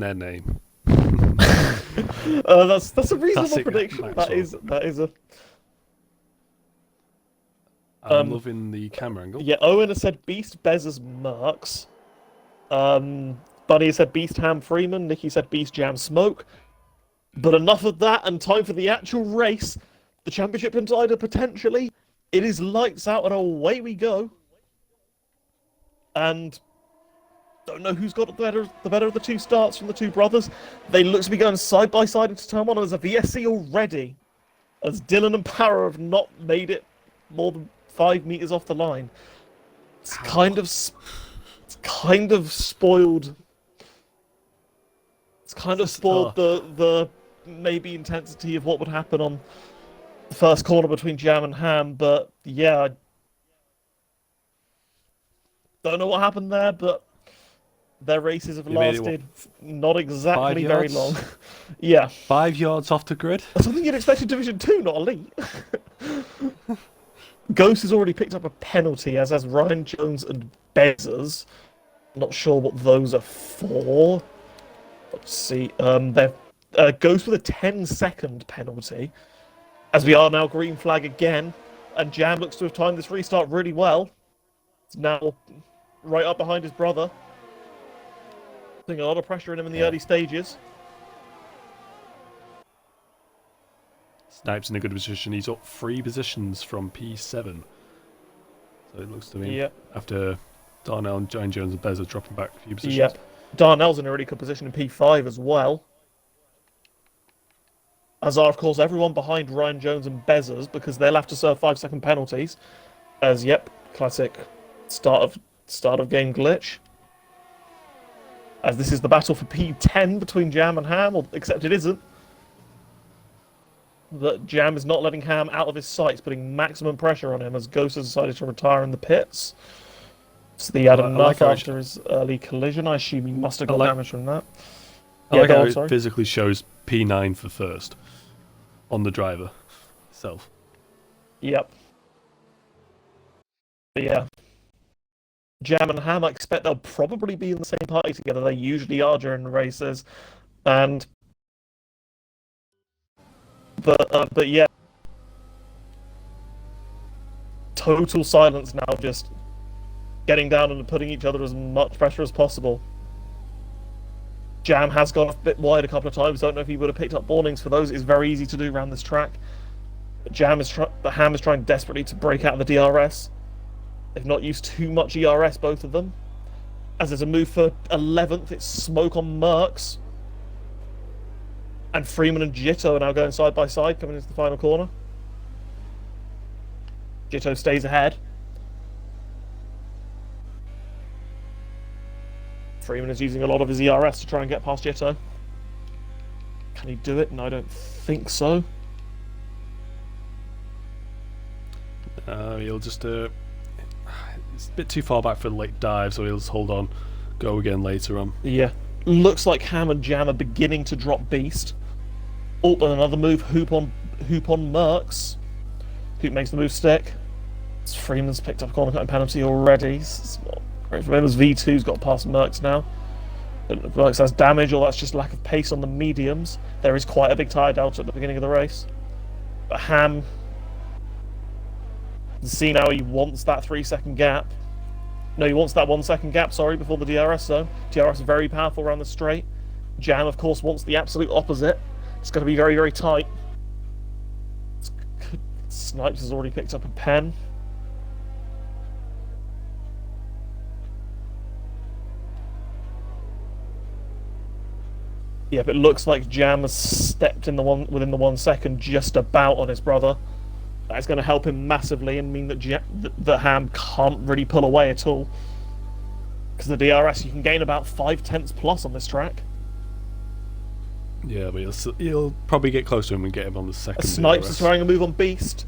their name. That's a reasonable Classic prediction. Maxwell. That is a I'm loving the camera angle. yeah. Owen has said Beast, Bezos, Mercs. Bunny has said Beast, Ham, Freeman. Nikki said Beast, Jam, Smoke. But enough of that, and time for the actual race. The championship contender potentially. It is lights out, and away we go. And don't know who's got the better of the two starts from the two brothers. They look to be going side by side into turn one. There's a VSC already, as Dylan and Para have not made it more than 5 meters off the line. It's kind of spoiled. It's kind of spoiled the maybe intensity of what would happen on the first corner between Jam and Ham. But yeah, I don't know what happened there, but their races have lasted not exactly very long. Yeah. 5 yards off the grid. Something you'd expect in Division 2, not Elite. Ghost has already picked up a penalty, as has Ryan Jones and Bezos. Not sure what those are for. Let's see. They're Ghost with a 10-second penalty. As we are now green flag again. And Jam looks to have timed this restart really well. It's now right up behind his brother. Putting a lot of pressure on him in the early stages. Snipes in a good position. He's up 3 positions from P7. So it looks to me, after Darnell and Jones and Bez are dropping back a few positions. Yep. Darnell's in a really good position in P5 as well. As are, of course, everyone behind Ryan Jones and Bezos, because they'll have to serve 5-second penalties. As, yep, classic start of game glitch. As this is the battle for P10 between Jam and Ham, except it isn't. That Jam is not letting Ham out of his sights, putting maximum pressure on him as Ghost has decided to retire in the pits. So he had enough after his early collision. I assume he must have got damage from that. I like how it physically shows P9 for first on the driver itself. Yep. But yeah. Jam and Ham, I expect they'll probably be in the same party together. They usually are during the races. And But yeah, total silence now, just getting down and putting each other as much pressure as possible. Jam has gone a bit wide a couple of times. Don't know if he would have picked up warnings for those. It's very easy to do around this track. Ham is trying desperately to break out of the DRS. They've not used too much ERS, both of them. As there's a move for 11th, it's Smoke on Mercs. And Freeman and Jitto are now going side by side, coming into the final corner. Jitto stays ahead. Freeman is using a lot of his ERS to try and get past Jitto. Can he do it? No, I don't think so. He'll just... it's a bit too far back for the late dive, so he'll just hold on, go again later on. Yeah. Looks like Ham and Jam are beginning to drop Beast. Oh, and another move, Hoop on Mercs. Hoop makes the move stick. Freeman's picked up a corner cutting penalty already. It's not great for him as V2's got past Mercs now. Mercs has damage, or that's just lack of pace on the mediums. There is quite a big tyre delta at the beginning of the race. But Ham, see now he wants that 3-second gap. No, he wants that 1-second gap, sorry, before the DRS zone. DRS is very powerful around the straight. Jam, of course, wants the absolute opposite. It's going to be very, very tight. Snipes has already picked up a pen. Yeah, but it looks like Jam has stepped in within the 1 second just about on his brother. That's going to help him massively and mean that Ham can't really pull away at all. Because the DRS, you can gain about 5/10 plus on this track. Yeah, but he'll probably get close to him and get him on the second. Snipes DRS. is trying a move on Beast.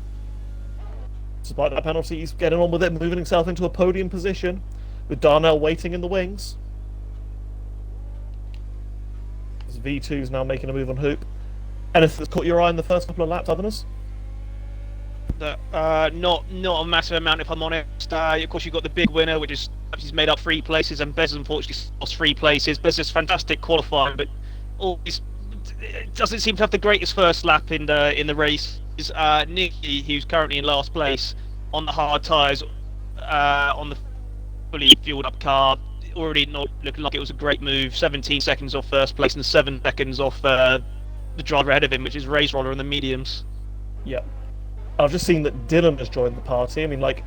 Despite that penalty, he's getting on with it, moving himself into a podium position, with Darnell waiting in the wings. As V2's now making a move on Hoop. Anything that's caught your eye in the first couple of laps, Others? Not a massive amount, if I'm honest. Of course, you've got the big winner, which is he's made up 3 places, and Bez unfortunately lost 3 places. Bez is fantastic qualifying, but always doesn't seem to have the greatest first lap in the race. Nicky, who's currently in last place on the hard tyres, on the fully fueled up car, already not looking like it was a great move. 17 seconds off first place and 7 seconds off the driver ahead of him, which is Race Roller in the mediums. Yeah. I've just seen that Dylan has joined the party. I mean, like,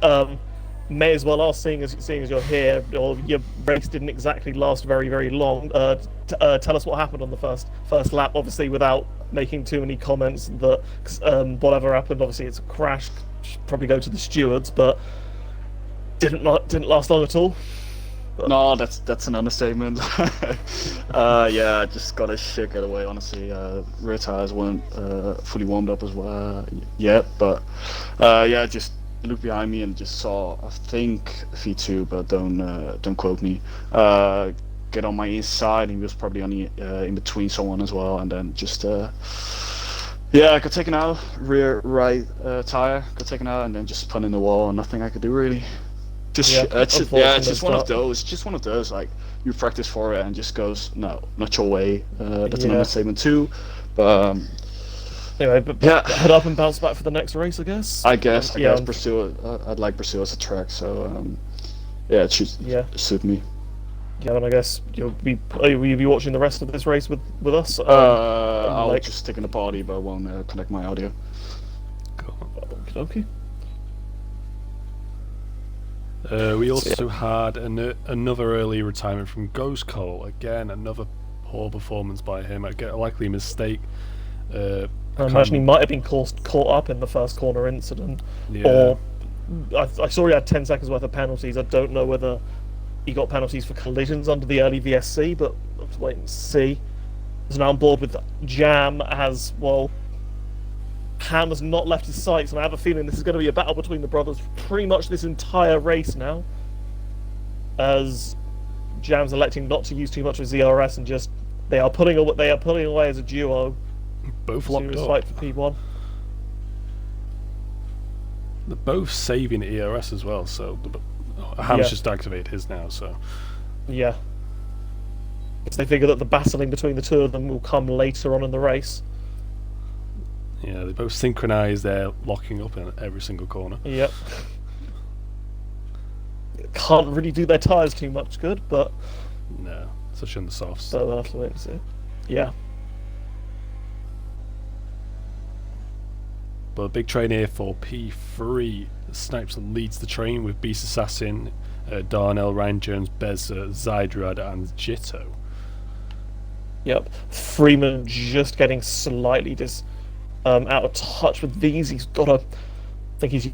may as well ask, seeing as you're here, or your race didn't exactly last very, very long. Tell us what happened on the first lap, obviously without making too many comments. That whatever happened, obviously it's a crash. Should probably go to the stewards, but didn't last long at all. But... No, that's an understatement. Yeah, I just got a shit get away, honestly. Rear tires weren't fully warmed up as well yet, but yeah, just looked behind me and just saw, I think, V2, but don't quote me. Get on my inside, and he was probably on the, in between someone as well, and then just yeah, I got taken out. Rear right tire got taken out, and then just spun in the wall, and nothing I could do really. It's just one of those. Just one of those. Like, you practice for it and just goes, no, not your way. That's an understatement too. But anyway, but yeah, head up and bounce back for the next race, I guess. I guess Brazil. I'd like Brazil as a track, so yeah, it should suit me. Yeah, and I guess will you be watching the rest of this race with us? I'll just stick in the party, but I won't connect my audio. Cool. Okay. We also had another early retirement from Ghost Cole. Again, another poor performance by him. A likely mistake. I imagine he might have been caught up in the first corner incident. Yeah. Or I saw he had 10 seconds worth of penalties. I don't know whether he got penalties for collisions under the early VSC, but let's wait and see. He's now on board with Jam as well. Ham has not left his sights, and I have a feeling this is going to be a battle between the brothers pretty much this entire race now, as Jam's electing not to use too much of his ERS and just they are pulling away as a duo. Both locked up. Fight for P1. They're both saving ERS as well, so Ham's just activated his now. So yeah, because they figure that the battling between the two of them will come later on in the race. Yeah, they both synchronise their locking up in every single corner. Yep. Can't really do their tyres too much good, but... No, especially on the softs. So we'll have to wait and see. Yeah. But a big train here for P3. Snipes leads the train with Beast Assassin, Darnell, Ryan Jones, Bez, Zydrad and Jitto. Yep. Freeman just getting slightly out of touch with these. He's got I think he's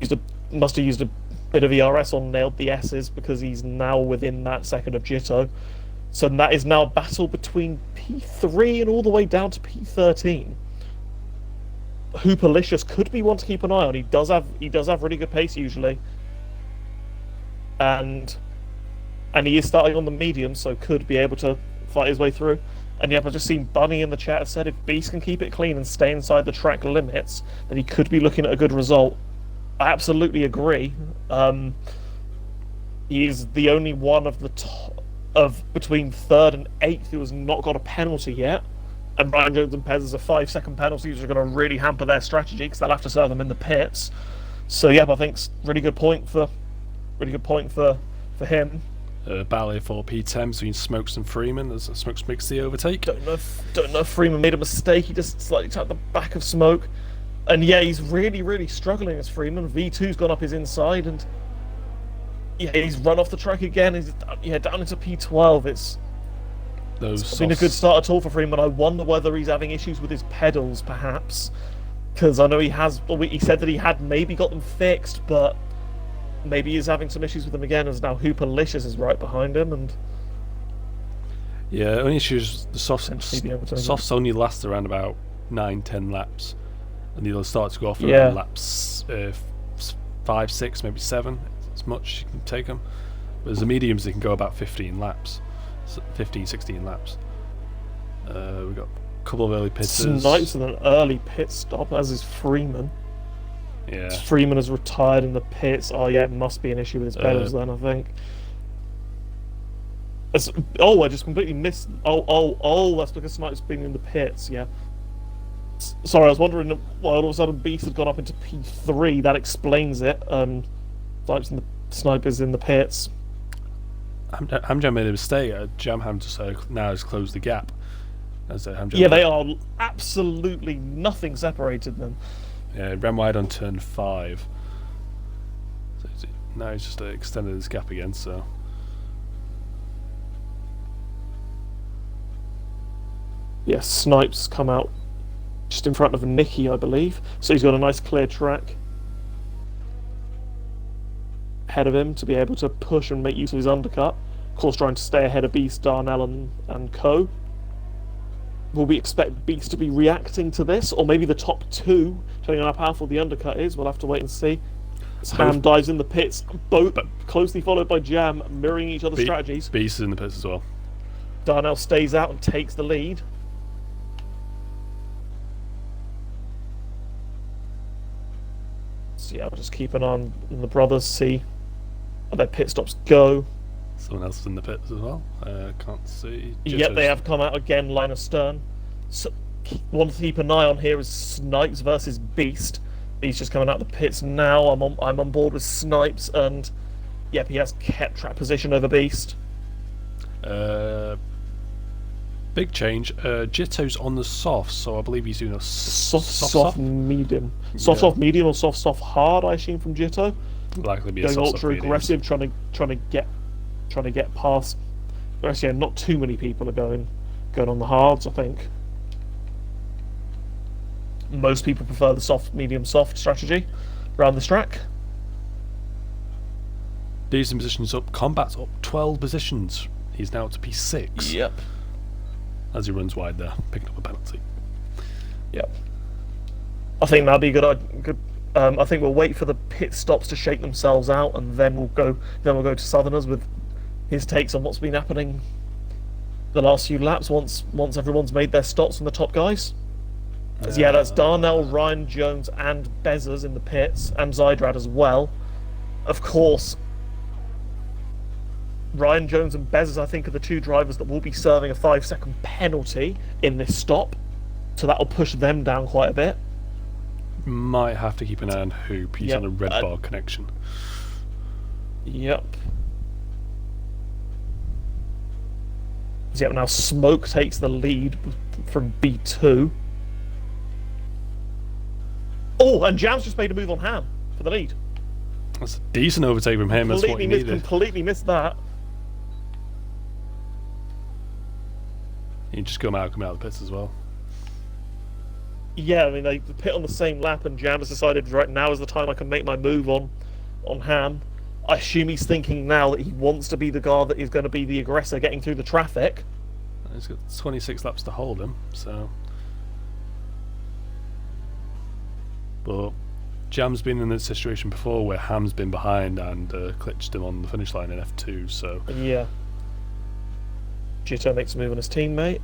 must have used a bit of ERS on nailed the S's, because he's now within that second of Jitto. So that is now a battle between P3 and all the way down to P13. Hooperlicious could be one to keep an eye on. He does have really good pace usually, and he is starting on the medium, so could be able to fight his way through. And yeah, I've just seen Bunny in the chat said if Beast can keep it clean and stay inside the track limits, then he could be looking at a good result. I absolutely agree. He's the only one of the between 3rd and 8th who has not got a penalty yet. And Brian Jones and Pez is a 5-second penalty, which are going to really hamper their strategy because they'll have to serve them in the pits. So yeah, I think it's really good point for him. Battle for P10 between Smokes and Freeman as Smokes makes the overtake. Don't know if Freeman made a mistake. He just slightly tapped the back of Smoke, and yeah, he's really struggling as Freeman. V2's gone up his inside, and yeah, he's run off the track again. He's down into P12. It's been a good start at all for Freeman. I wonder whether he's having issues with his pedals, perhaps, because I know he has. He said that he had maybe got them fixed, but maybe he's having some issues with them again, as now Hooperlicious is right behind him, and yeah, only issues the softs only last around about 9-10 laps, and they'll start to go off around laps 5, 6, maybe 7. As much you can take them. But as the mediums, they can go about 15 laps, 15, 16 laps. We've got a couple of early pitters. Snipes with an early pit stop, as is Freeman. Yeah. Freeman has retired in the pits. Oh yeah, it must be an issue with his pedals then, I think. I just completely missed. Oh, that's because Snipes been in the pits. Yeah. Sorry, I was wondering why all of a sudden Beast had gone up into P3. That explains it. Snipers in the pits. Hamjam made a mistake. Jamham just now has closed the gap. Yeah, they are absolutely nothing separated them. Yeah, ran wide on turn 5. So now he's just extended his gap again. So yeah, Snipes come out just in front of Nicky, I believe. So he's got a nice clear track ahead of him to be able to push and make use of his undercut. Of course, trying to stay ahead of Beast, Darnell, and Co. Will we expect Beast to be reacting to this, or maybe the top two, depending on how powerful the undercut is? We'll have to wait and see. Ham dives in the pits, both closely followed by Jam, mirroring each other's strategies. Beast is in the pits as well. Darnell stays out and takes the lead. So yeah, we'll just keep an eye on the brothers, see how their pit stops go. Someone else is in the pits as well. Can't see. Yep, they have come out again, line astern. So, one to keep an eye on here is Snipes versus Beast. He's just coming out of the pits now. I'm on board with Snipes, and yep, he has kept track position over Beast. Big change. Jitto's on the soft, so I believe he's doing a soft medium. Soft medium or soft hard, I assume, from Jitto. Likely be going a ultra aggressive, trying to get past. Actually, yeah, not too many people are going on the hards, I think. Most people prefer the soft, medium, soft strategy around this track. Decent positions up. Combat's up 12 positions. He's now up to P6. Yep. As he runs wide there, picking up a penalty. Yep. I think that'd be good. I think we'll wait for the pit stops to shake themselves out, and then we'll go to Southerners with his takes on what's been happening the last few laps. Once everyone's made their stops from the top guys. Yeah, that's Darnell, Ryan Jones, and Bezzers in the pits, and Zydrad as well. Of course, Ryan Jones and Bezzers, I think, are the two drivers that will be serving a 5-second penalty in this stop, so that'll push them down quite a bit. Might have to keep an eye on Hoop. He's on a red bar connection. Yep. Yep, now Smoke takes the lead from B2. Oh, and Jam's just made a move on Ham for the lead. That's a decent overtake from him. That's what he needed. Completely missed that. You just come out of the pits as well. Yeah, I mean, they pit on the same lap, and Jam has decided right now is the time I can make my move on Ham. I assume he's thinking now that he wants to be the guy that is going to be the aggressor getting through the traffic. He's got 26 laps to hold him, so. But Jam's been in this situation before where Ham's been behind and clitched him on the finish line in F2, so. Yeah. Jitto makes a move on his teammate.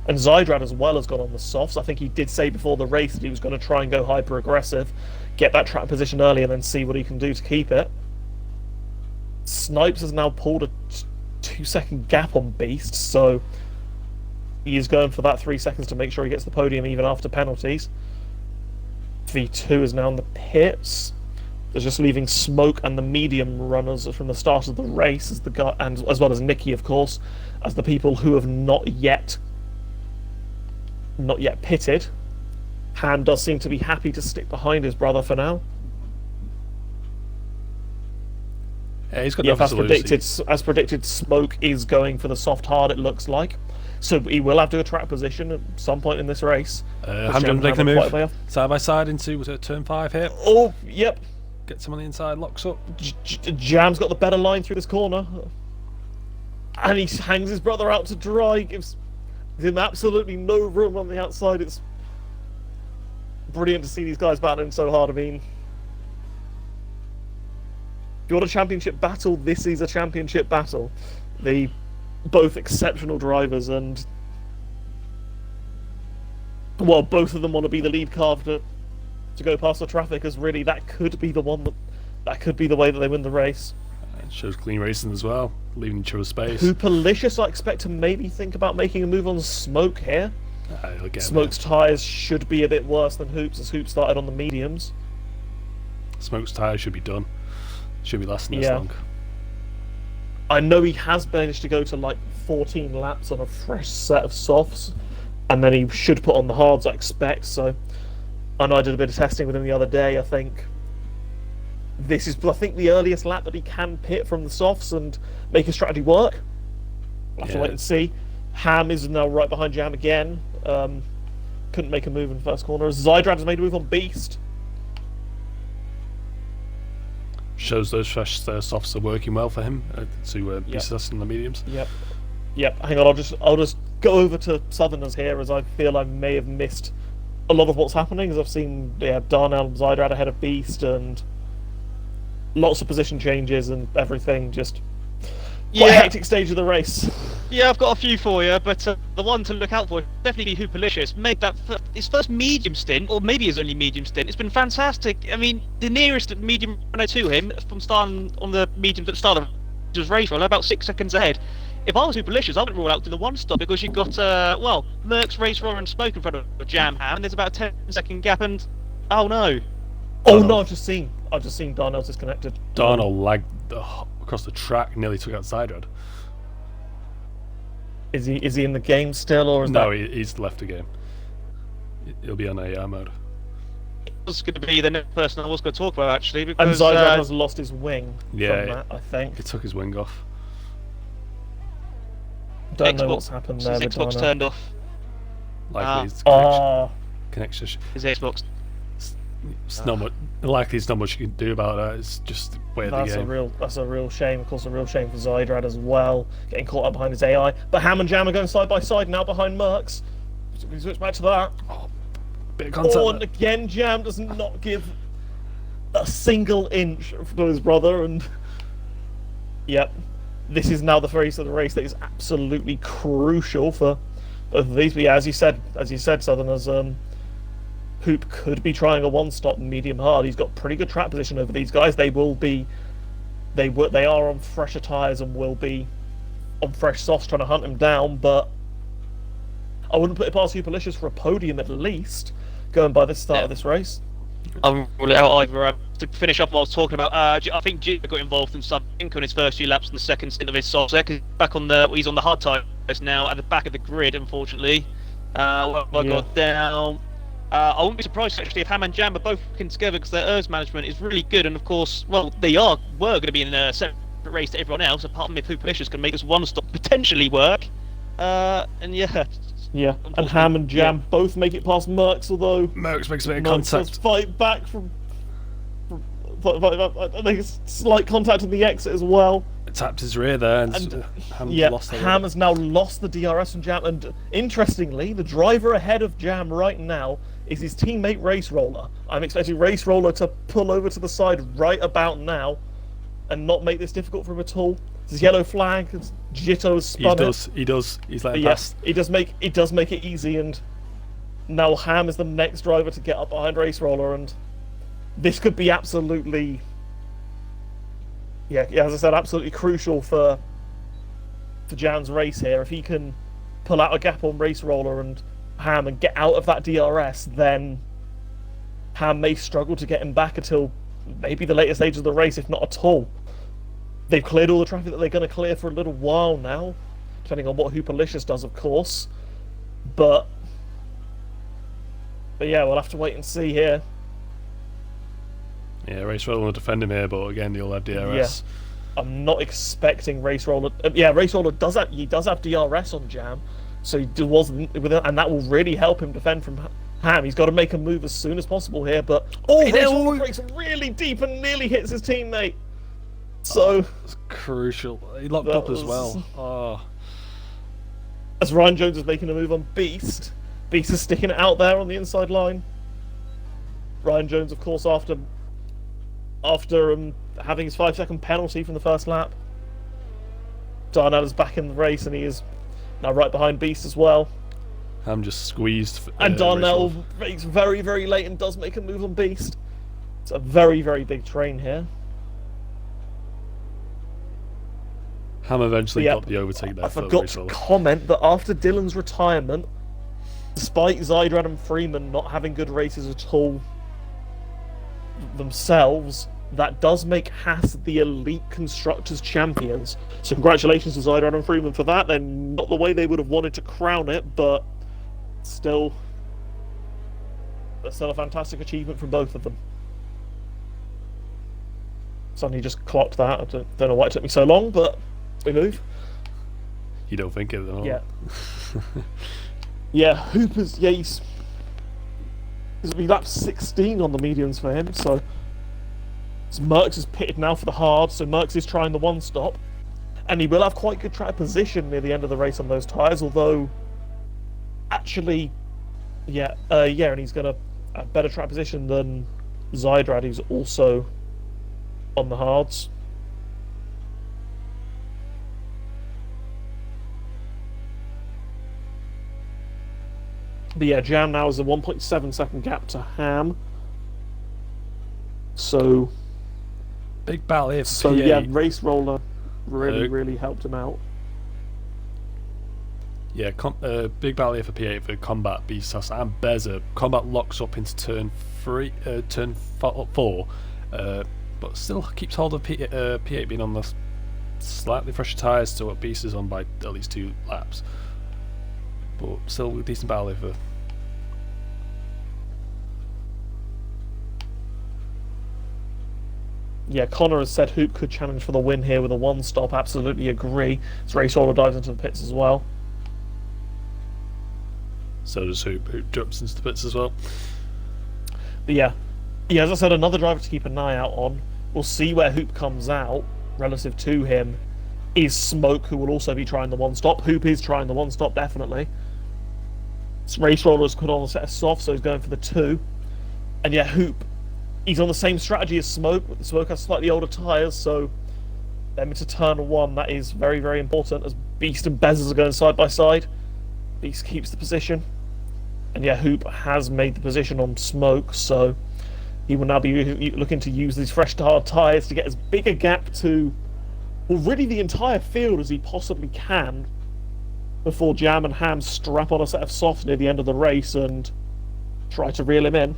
And Zydrad as well has gone on the softs. I think he did say before the race that he was going to try and go hyper aggressive, get that track position early, and then see what he can do to keep it. Snipes has now pulled a 2-second gap on Beast, so he is going for that 3 seconds to make sure he gets the podium even after penalties. V2 is now in the pits. They're just leaving Smoke and the medium runners from the start of the race as the guy, and as well as Nicky, of course, as the people who have not yet pitted. Han does seem to be happy to stick behind his brother for now. Yeah, he's got as predicted, Smoke is going for the soft hard, it looks like. So he will have to attract position at some point in this race. Hamjam making a move side by side into turn 5 here. Oh, yep. Gets him on the inside, locks up. Jam's got the better line through this corner. And he hangs his brother out to dry, gives him absolutely no room on the outside. It's brilliant to see these guys battling so hard. I mean, if you want a championship battle, this is a championship battle. Both exceptional drivers, and well, both of them want to be the lead car to to go past the traffic, as really that could be the one that could be the way that they win the race. It shows clean racing as well, leaving each other space. Hoopalicious, I expect to maybe think about making a move on Smoke here. Again, Smoke's tyres should be a bit worse than Hoop's, as Hoop started on the mediums. Smoke's tyres should be done. Should be lasting this long. I know he has managed to go to like 14 laps on a fresh set of softs, and then he should put on the hards, I expect. So, I know I did a bit of testing with him the other day. I think this is, the earliest lap that he can pit from the softs and make his strategy work. We'll have to wait and see. Ham is now right behind Jam again. Couldn't make a move in the first corner. Zydrad has made a move on Beast. Shows those fresh softs are working well for him to be successful in the mediums. Yep. Hang on, I'll just go over to Southerners here, as I feel I may have missed a lot of what's happening, as I've seen Darnell and Zydrad ahead of Beast, and lots of position changes and everything. Just quite a hectic stage of the race. Yeah, I've got a few for you, but the one to look out for definitely be Hoopalicious. Made that his first medium stint, or maybe his only medium stint. It's been fantastic. I mean, the nearest medium runner to him from starting on the mediums at the start of the race, about 6 seconds ahead. If I was Hoopalicious, I would rule out to the one stop, because you've got Merckx, Race Roller, and Smoke in front of Jam Ham, and there's about a 10-second gap, and oh no. Oh no! I've just seen Darnell's disconnected. Darnell lagged across the track, nearly took out Zydrad. Is he in the game still, or is no? He's left the game. He'll be on AR mode. It was going to be the next person I was going to talk about, actually, because and Zydrad has lost his wing. Yeah, from that, I think he took his wing off. Don't know what's happened there. His Xbox turned off. Likely his connection. His Xbox. It's not much. Likely, there's not much you can do about that. It's just the way of the game. That's a real shame. Of course, a real shame for Zydrad as well, getting caught up behind his AI. But Ham and Jam are going side by side now behind Merckx. We switch back to that. Bit of contact. And again, Jam does not give a single inch to his brother, and yep, this is now the phase of the race that is absolutely crucial for both of these. But yeah, as you said, Southerners. Hoop could be trying a one-stop medium hard. He's got pretty good track position over these guys. They are on fresher tyres and will be on fresh softs trying to hunt him down, but I wouldn't put it past Hoopalicious for a podium at least, going by the start of this race. I'll rule it out either. To finish off what I was talking about, I think Jim got involved in something on his first few laps in the second stint of his soft set. He's on the hard tyres now at the back of the grid, unfortunately. I got down. I wouldn't be surprised actually if Ham and Jam are both working together, because their ERS management is really good, and of course, they were going to be in a separate race to everyone else, apart from if Hoopalicious can make this one stop potentially work. And Ham and Jam both make it past Merckx, although Merckx makes a bit of contact. Fight back from I think it's slight contact in the exit as well. It tapped his rear there, and Ham has now lost the DRS from Jam, and interestingly, the driver ahead of Jam right now is his teammate Race Roller. I'm expecting Race Roller to pull over to the side right about now and not make this difficult for him at all. His yellow flag, Jitto has spun He does. He's letting pass. It does make it easy, and now Ham is the next driver to get up behind Race Roller, and this could be absolutely, as I said, absolutely crucial for Jam's race here. If he can pull out a gap on Race Roller and Ham and get out of that DRS, then Ham may struggle to get him back until maybe the later stage of the race, if not at all. They've cleared all the traffic that they're going to clear for a little while now, depending on what Hoopalicious does, of course. But yeah, we'll have to wait and see here. Yeah, Race Roller will defend him here, but again, he'll have DRS. Yeah. I'm not expecting Race Roller. Race Roller does have DRS on Jam, so and that will really help him defend from Ham. He's got to make a move as soon as possible here, but Race Roller breaks really deep and nearly hits his teammate. So that's crucial. He locked up as well. As Ryan Jones is making a move on Beast, Beast is sticking it out there on the inside line. Ryan Jones, of course, after having his 5-second penalty from the first lap. Darnell is back in the race, and he is now right behind Beast as well. Ham just squeezed. And Darnell Racewolf. makes very, very late and does make a move on Beast. It's a very, very big train here. Ham eventually got the overtake there. I forgot to comment that after Dylan's retirement, despite Zydrad and Freeman not having good races at all themselves, that does make Haas the elite constructors champions. So congratulations to Zydrad and Freeman for that. They're not the way they would have wanted to crown it, but still a fantastic achievement from both of them. Suddenly just clocked that. I don't know why it took me so long, but we move. You don't think it though? Yeah. Yeah, Hooper's, yeah, he's been lap 16 on the mediums for him, so Merckx is pitted now for the hard, so Merckx is trying the one stop, and he will have quite good track position near the end of the race on those tyres, although actually, and he's got a better track position than Zydrad, who's also on the hards. But yeah, Jam now is a 1.7 second gap to Ham. So big battle here for so P8. yeah, Race Roller really helped him out. Yeah, big battle here for P8 for Combat, Beastas and Beza. Combat locks up into turn 4, but still keeps hold of P8 being on the slightly fresher tyres to what Beast is on by at least 2 laps. But still a decent battle here for... Yeah, Connor has said Hoop could challenge for the win here with a one stop. Absolutely agree. As Race Roller dives into the pits as well. So does Hoop. Hoop jumps into the pits as well. But yeah, as I said, another driver to keep an eye out on. We'll see where Hoop comes out relative to him. Is Smoke, who will also be trying the one stop. Hoop is trying the one stop, definitely. Race Roller has put on a set of soft, so he's going for the 2. And yeah, Hoop, he's on the same strategy as Smoke. Smoke has slightly older tyres, so them into turn 1, that is very, very important, as Beast and Bezos are going side by side. Beast keeps the position. And yeah, Hoop has made the position on Smoke, so he will now be looking to use these fresh hard tyres to get as big a gap to, well, really the entire field as he possibly can before Jam and Ham strap on a set of softs near the end of the race and try to reel him in.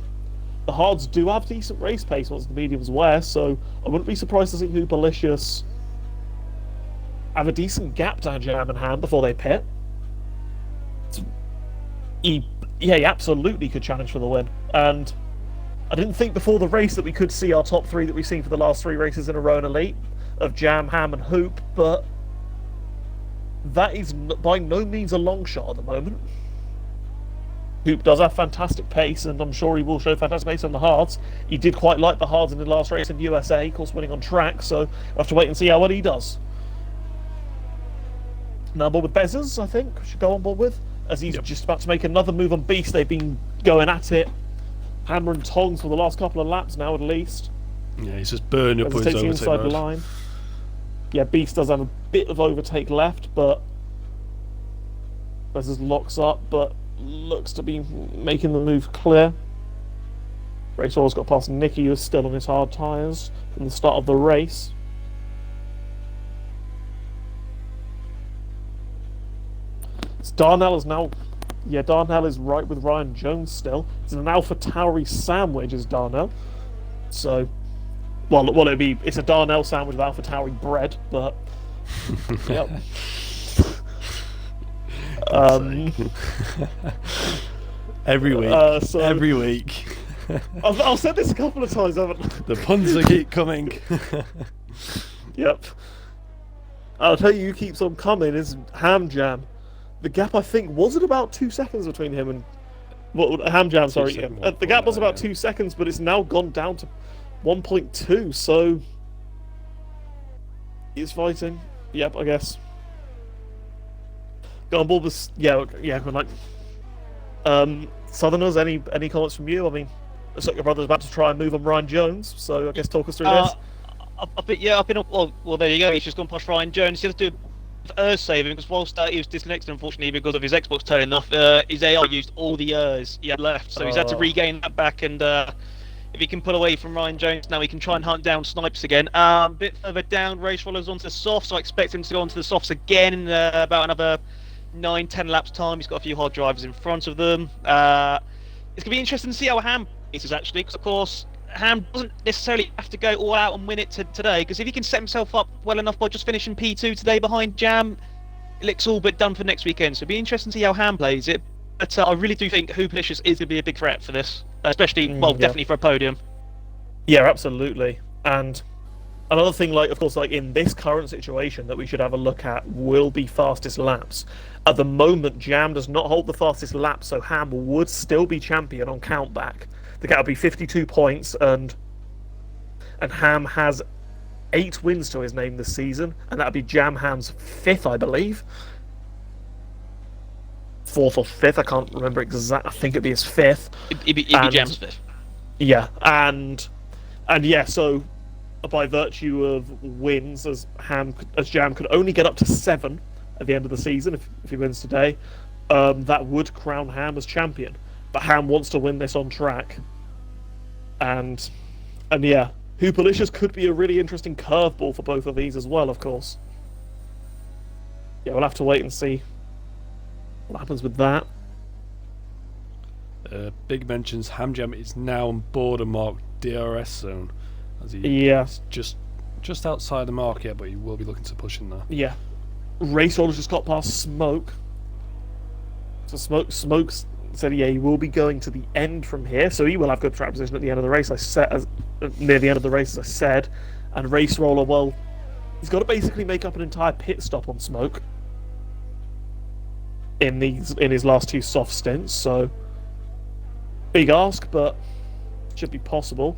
The hards do have decent race pace once the mediums wear, so I wouldn't be surprised to see Hoopalicious have a decent gap down Jam and Ham before they pit. He absolutely could challenge for the win. And I didn't think before the race that we could see our top 3 that we've seen for the last 3 races in a row in Elite, of Jam, Ham and Hoop, but that is by no means a long shot at the moment. Hoop does have fantastic pace, and I'm sure he will show fantastic pace on the hards. He did quite like the hards in the last race in USA, of course winning on track, so we'll have to wait and see how well he does. Now on board with Bezos, I think, should go on board with, as he's just about to make another move on Beast. They've been going at it, hammer and tongs for the last couple of laps now at least. Yeah, he's just burning up his takes overtake inside mode. the line. Yeah, Beast does have a bit of overtake left, but Bezos locks up, but looks to be making the move clear. Racehorse got past Nicky, who's still on his hard tyres from the start of the race. Darnell is now... Yeah, Darnell is right with Ryan Jones still. It's an Alpha Tauri sandwich, is Darnell. So... Well, it's a Darnell sandwich with Alpha Tauri bread, but... Yep. Every week. Every week. I've said this a couple of times, haven't I? The puns will keep coming. Yep. I'll tell you who keeps on coming is Ham Jam. The gap, I think, was at about 2 seconds between him and... Well, Ham Jam, sorry. Yeah. The gap was about 2 seconds, but it's now gone down to 1.2, so... He's fighting. Yep, I guess. Go on board with... Yeah, like... Southerners, any comments from you? I mean, looks like your brother's about to try and move on Ryan Jones, so I guess talk us through this. I've been, well, there you go. He's just gone past Ryan Jones. He'll do saving, because whilst he was disconnected, unfortunately, because of his Xbox turning off, his AI used all the he had left, so he's had to regain that back. And if he can pull away from Ryan Jones now, he can try and hunt down Snipes again. A bit further down, Race Roller's onto the softs, so I expect him to go onto the softs again in about another 9-10 laps time. He's got a few hard drivers in front of them. It's going to be interesting to see how Ham is actually, because of course Ham doesn't necessarily have to go all out and win it today, because if he can set himself up well enough by just finishing P2 today behind Jam, it looks all but done for next weekend. So it'll be interesting to see how Ham plays it. But I really do think Hoopalicious is going to be a big threat for this, especially, definitely for a podium. Yeah, absolutely. And another thing, like, of course, like in this current situation that we should have a look at will be fastest laps. At the moment, Jam does not hold the fastest lap, so Ham would still be champion on countback. The gap would be 52 points, and Ham has 8 wins to his name this season, and that would be Jam Ham's 5th, I believe. 4th or 5th, I can't remember exactly. I think it'd be his 5th. It'd be Jam's 5th. Yeah, and yeah, so by virtue of wins, as Jam could only get up to 7 at the end of the season if he wins today, that would crown Ham as champion. But Ham wants to win this on track, and yeah, Hoopalicious could be a really interesting curveball for both of these as well, of course. Yeah, we'll have to wait and see what happens with that. Big mentions Hamjam is now on border marked DRS zone, as he is just outside the mark yet, but he will be looking to push in there. Yeah, Race Roller just got past Smoke, so Smoke's said he will be going to the end from here, so he will have good track position at the end of the race. Near the end of the race, as I said, and Race Roller, well, he's got to basically make up an entire pit stop on Smoke in his last 2 soft stints. So big ask, but should be possible.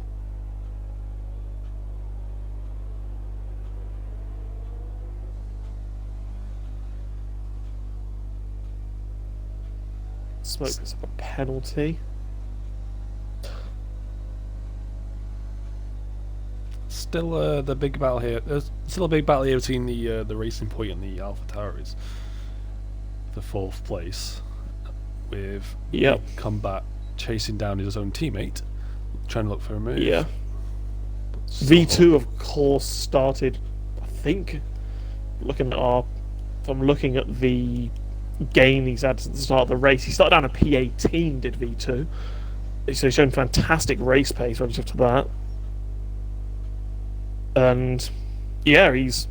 Smoke is a penalty. Still the big battle here. There's still a big battle here between the Racing Point and the Alpha Tauris for 4th place, with Combat chasing down his own teammate, trying to look for a move. Yeah. V2, of course, started, I think, if I'm looking at the gain he's had to the start of the race, he started down a P18, did V2. So he's shown fantastic race pace relative to that. And yeah, he's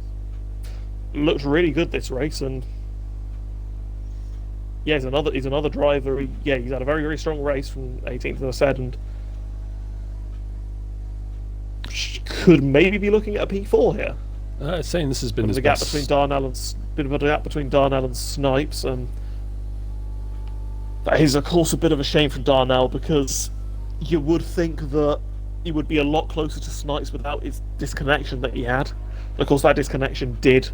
looked really good this race, and yeah, he's another driver. He's had a very, very strong race from 18th, as I said, and could maybe be looking at a P4 here. Saying this has been his gap best. between Darnell and Snipes, and that is, of course, a bit of a shame for Darnell, because you would think that he would be a lot closer to Snipes without his disconnection that he had. Of course, that disconnection did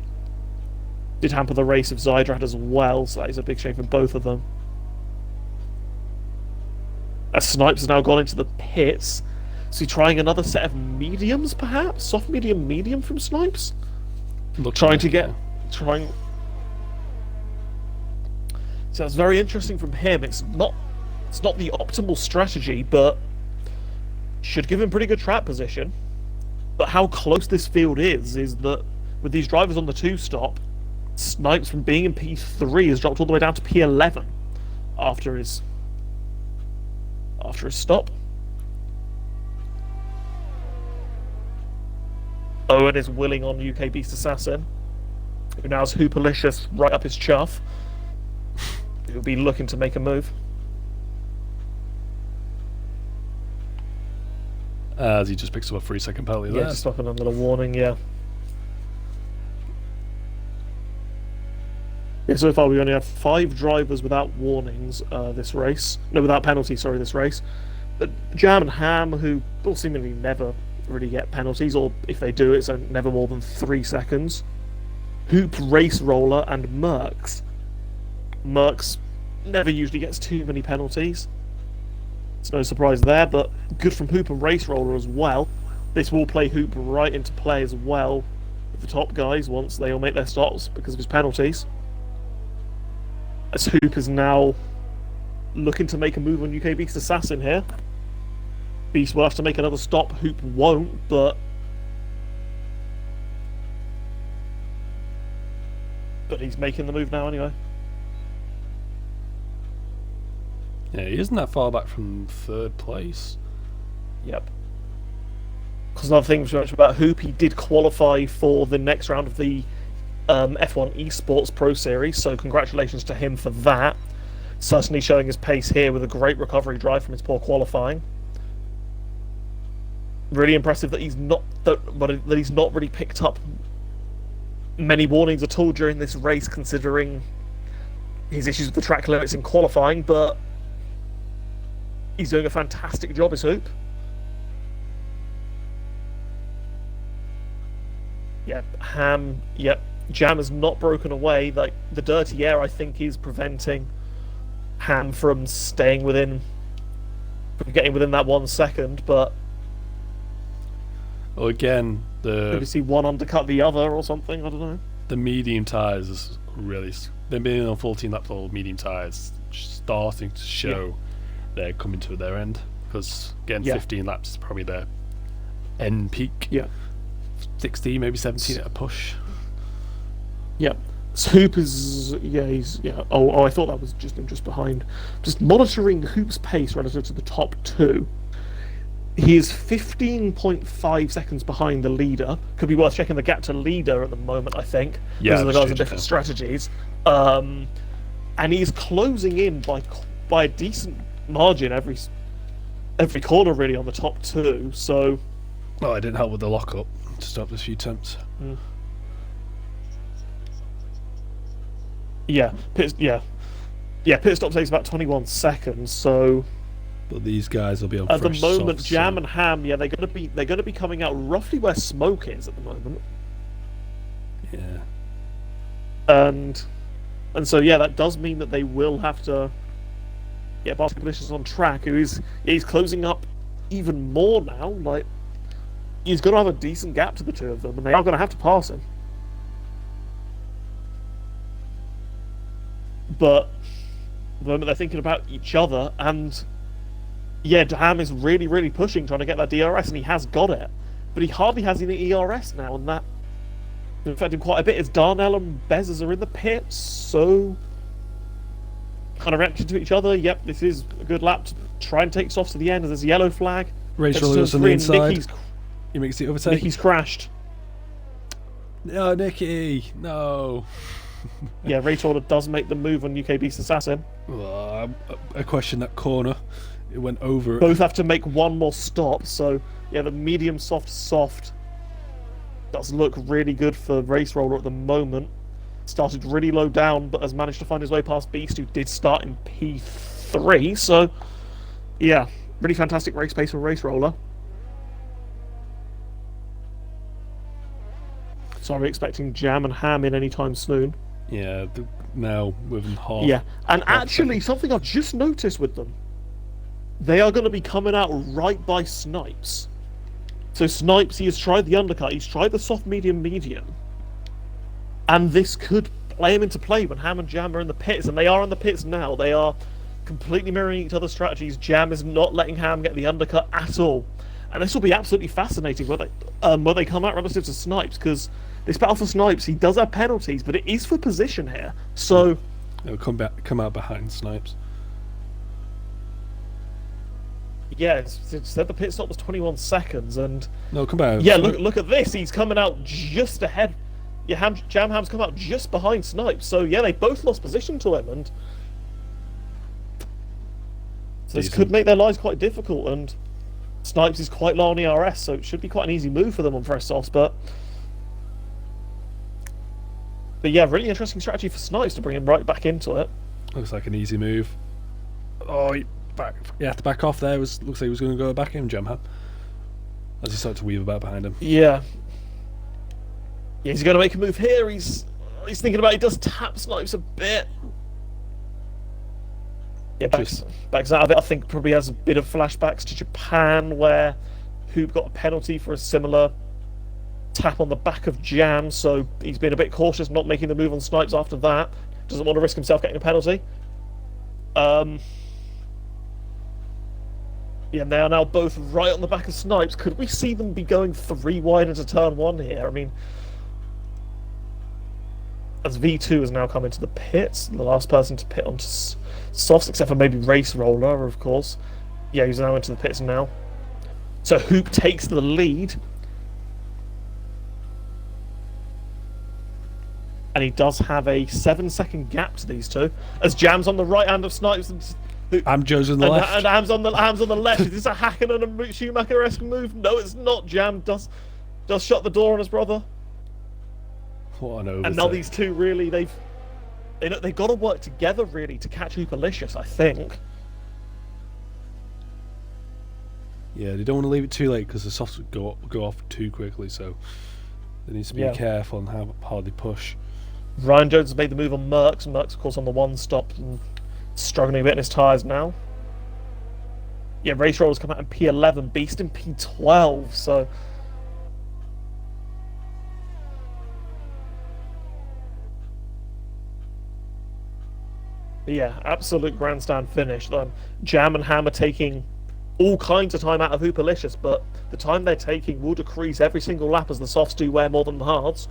hamper the race of Zydrad as well, so that is a big shame for both of them. As Snipes has now gone into the pits, is he trying another set of mediums, perhaps? Soft medium from Snipes? So that's very interesting from him. It's not the optimal strategy, but should give him pretty good track position. But how close this field is that with these drivers on the 2-stop, Snipes from being in P3 has dropped all the way down to P11 after his stop. Owen is willing on UK Beast Assassin, who now has Hoopalicious right up his chuff. He'll be looking to make a move. As he just picks up a 3-second penalty there. Yeah, just stopping a little warning, yeah. Yeah, so far we only have 5 drivers without warnings this race. No, without penalties, sorry, this race. But Jam and Ham, who will seemingly never really get penalties, or if they do, it's never more than 3 seconds. Hoop, Race Roller, and Mercs. Mercs never usually gets too many penalties. It's no surprise there, but good from Hoop and Race Roller as well. This will play Hoop right into play as well. the top guys once they all make their stops because of his penalties. As Hoop is now looking to make a move on UK Beast Assassin here. Beast will have to make another stop. Hoop won't, but he's making the move now anyway. Yeah, he isn't that far back from third place. Yep. Because another thing about Hoop, he did qualify for the next round of the F1 Esports Pro Series, so congratulations to him for that. Certainly showing his pace here with a great recovery drive from his poor qualifying. Really impressive that he's not really picked up many warnings at all during this race, considering his issues with the track limits in qualifying, but he's doing a fantastic job as Hoop. Yeah, Ham, yep. Jam has not broken away. Like, the dirty air, I think, is preventing Ham from getting within that 1 second, but well, again, maybe see one undercut the other or something, I don't know. The medium tyres is really... They've been on 14 lap old medium tyres starting to show they're coming to their end, because again, 15 laps is probably their end peak. Yeah. 16, maybe 17 at a push. Yeah. So Hoop is Oh, I thought that was just behind. Just monitoring Hoop's pace relative to the top two. He is 15.5 seconds behind the leader. Could be worth checking the gap to leader at the moment, I think. Yeah, because the guys have different strategies. And he's closing in by a decent margin every corner really on the top two. So. Well, I didn't help with the lockup to stop a few attempts. Yeah, pit stop takes about 21 seconds. So. But these guys will be on at the fresh moment. softs, Jam and Ham, they're gonna be coming out roughly where Smoke is at the moment. Yeah. And so that does mean that they will have to pass conditions on track. He's closing up even more now. Like, he's gonna have a decent gap to the two of them, and they are gonna have to pass him. But at the moment they're thinking about each other, and Ham is really, really pushing, trying to get that DRS, and he has got it. But he hardly has any ERS now, and that affected him quite a bit. As Darnell and Bezos are in the pits, so kind of reaction to each other. Yep, this is a good lap to try and take softs to the end, as there's a yellow flag. Rachel is on the inside. He makes the overtake. Nicky's crashed. No, Nicky, no. Yeah, Rachel does make the move on UK Beast Assassin. I question that corner. It went over. Both have to make one more stop, so the medium soft does look really good for Race Roller at the moment. Started really low down, but has managed to find his way past Beast, who did start in P3. So, really fantastic race pace for Race Roller. So are we expecting Jam and Ham in anytime soon? Yeah, now within half. Yeah, and actually, something I've just noticed with them, they are going to be coming out right by Snipes. So Snipes, he has tried the undercut, he's tried the soft medium, and this could play him into play when Ham and Jam are in the pits, and they are in the pits now. They are completely mirroring each other's strategies. Jam is not letting Ham get the undercut at all, and this will be absolutely fascinating when they come out relative to Snipes, because this battle for Snipes, he does have penalties, but it is for position here. So it'll come out behind Snipes. Yeah, it said the pit stop was 21 seconds, and no, come back. Yeah, look at this. He's coming out just ahead. Yeah, Jam Ham's come out just behind Snipes. So they both lost position to him, and so this could make their lives quite difficult. And Snipes is quite low on ERS, so it should be quite an easy move for them on fresh softs. But really interesting strategy for Snipes to bring him right back into it. Looks like an easy move. Oh, he had to back off there. Looks like he was going to go back in, Jam Ham, as he started to weave about behind him. Yeah, he's going to make a move here. He's thinking about. He does tap Snipes a bit. Yeah, backs out of it. I think probably has a bit of flashbacks to Japan, where Hoop got a penalty for a similar tap on the back of Jam, so he's been a bit cautious not making the move on Snipes after that. Doesn't want to risk himself getting a penalty. Yeah, they are now both right on the back of Snipes. Could we see them be going 3 wide into turn 1 here? I mean, as V2 has now come into the pits, the last person to pit onto softs, except for maybe Race Roller, of course. Yeah, he's now into the pits now. So Hoop takes the lead. And he does have a 7-second gap to these two. As Jam's on the right hand of Snipes. And Joe's on the left. And Ham's on the left. Is this a Hakkinen and Schumacher-esque move? No, it's not. Jam does shut the door on his brother. What an overtake. And now these two really, they've got to work together really to catch Hoopalicious, I think. Yeah, they don't want to leave it too late because the softs would go off too quickly, so they need to be careful on how hard they push. Ryan Jones has made the move on Merckx. Merckx, of course, on the one stop and struggling a bit in his tyres now. Yeah, Race Roller's come out in P11, Beast in P12, so... Yeah, absolute grandstand finish. Jam and Ham are taking all kinds of time out of Hoopalicious, but the time they're taking will decrease every single lap as the softs do wear more than the hards.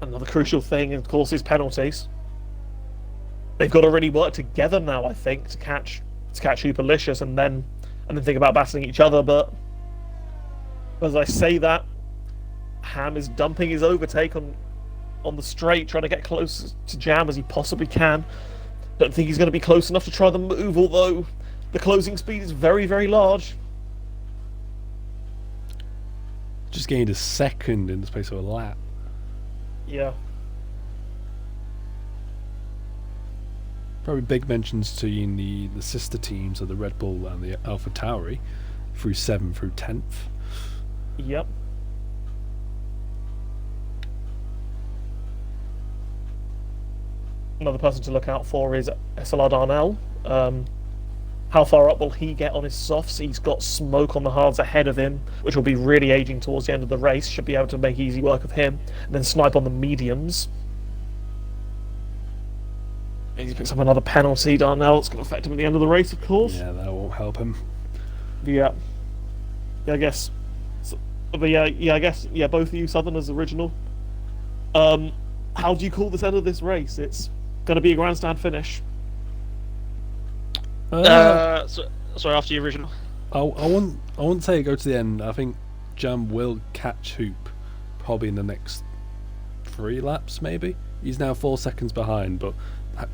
Another crucial thing, of course, is penalties. They've got to really work together now, I think, to catch Hoopalicious and then think about battling each other. But as I say that, Ham is dumping his overtake on the straight, trying to get close to Jam as he possibly can. Don't think he's going to be close enough to try the move, although the closing speed is very, very large. Just gained a second in the space of a lap. Yeah. Probably big mentions to the sister teams of the Red Bull and the Alpha Tauri through 7th through 10th. Yep. Another person to look out for is SLR Darnell. How far up will he get on his softs? He's got Smoke on the hards ahead of him, which will be really aging towards the end of the race. Should be able to make easy work of him. And then Snipe on the mediums. He picks up another penalty, Darnell. It's going to affect him at the end of the race, of course. Yeah, that won't help him. Yeah. Yeah, I guess. But yeah, I guess, both of you Southerners original. How do you call this end of this race? It's going to be a grandstand finish. Sorry, after the original. I wouldn't say go to the end. I think Jam will catch Hoop probably in the next 3 laps, maybe. He's now 4 seconds behind, but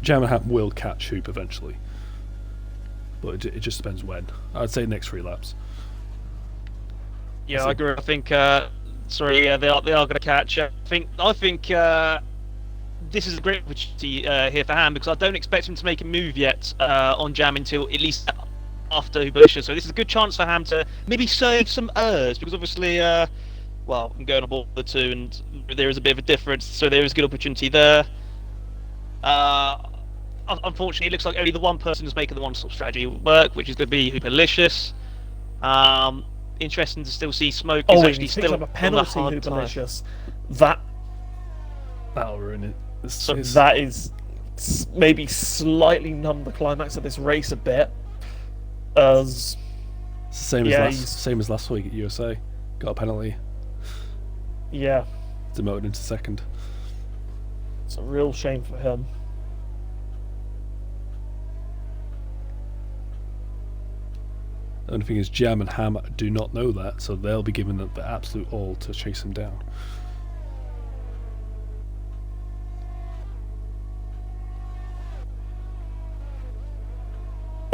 Jam and Ham will catch Hoop eventually. But it just depends when. I'd say next 3 laps. Yeah, I agree. I think. They are going to catch. I think. This is a great opportunity here for Ham because I don't expect him to make a move yet on Jam until at least after Hoopalicious. So this is a good chance for Ham to maybe save some errs because obviously, I'm going on board the two and there is a bit of a difference. So there is a good opportunity there. Unfortunately, it looks like only the one person is making the one-stop strategy work, which is going to be Hoopalicious. Interesting to still see Smoke is actually still up a penalty. Hoopalicious. That'll ruin it. That is maybe slightly numb the climax of this race a bit. As it's the same as last week at USA. Got a penalty. Yeah. Demoted into second. It's a real shame for him. The only thing is Jam and Ham do not know that, so they'll be giving it the absolute all to chase him down.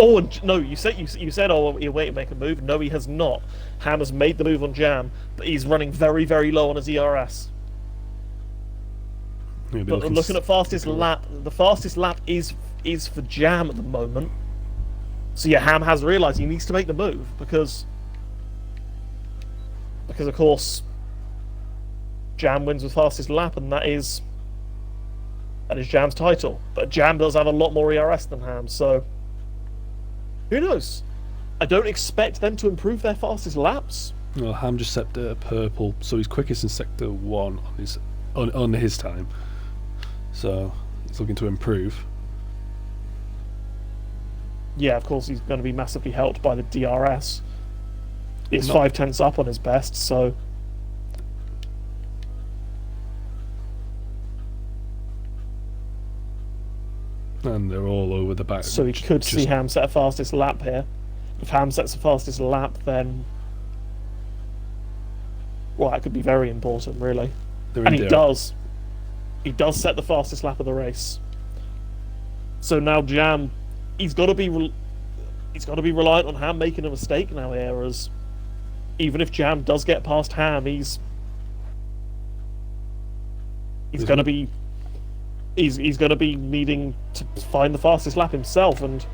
Oh no! You said oh he'll wait and make a move. No, he has not. Ham has made the move on Jam, but he's running very, very low on his ERS. But looking at fastest lap, the fastest lap is for Jam at the moment. So yeah, Ham has realised he needs to make the move because of course Jam wins with fastest lap, and that is Jam's title. But Jam does have a lot more ERS than Ham, so. Who knows? I don't expect them to improve their fastest laps. Well, Ham just set purple, so he's quickest in sector 1 on his time. So he's looking to improve. Yeah, of course he's going to be massively helped by the DRS. It's Not- 5/10 up on his best, so And they're all over the back. he could see Ham set a fastest lap here. If Ham sets the fastest lap, then well, that could be very important, really. And he does. He does set the fastest lap of the race. So now Jam, he's got to be reliant on Ham making a mistake now here, as even if Jam does get past Ham, he's going to be needing to find the fastest lap himself, and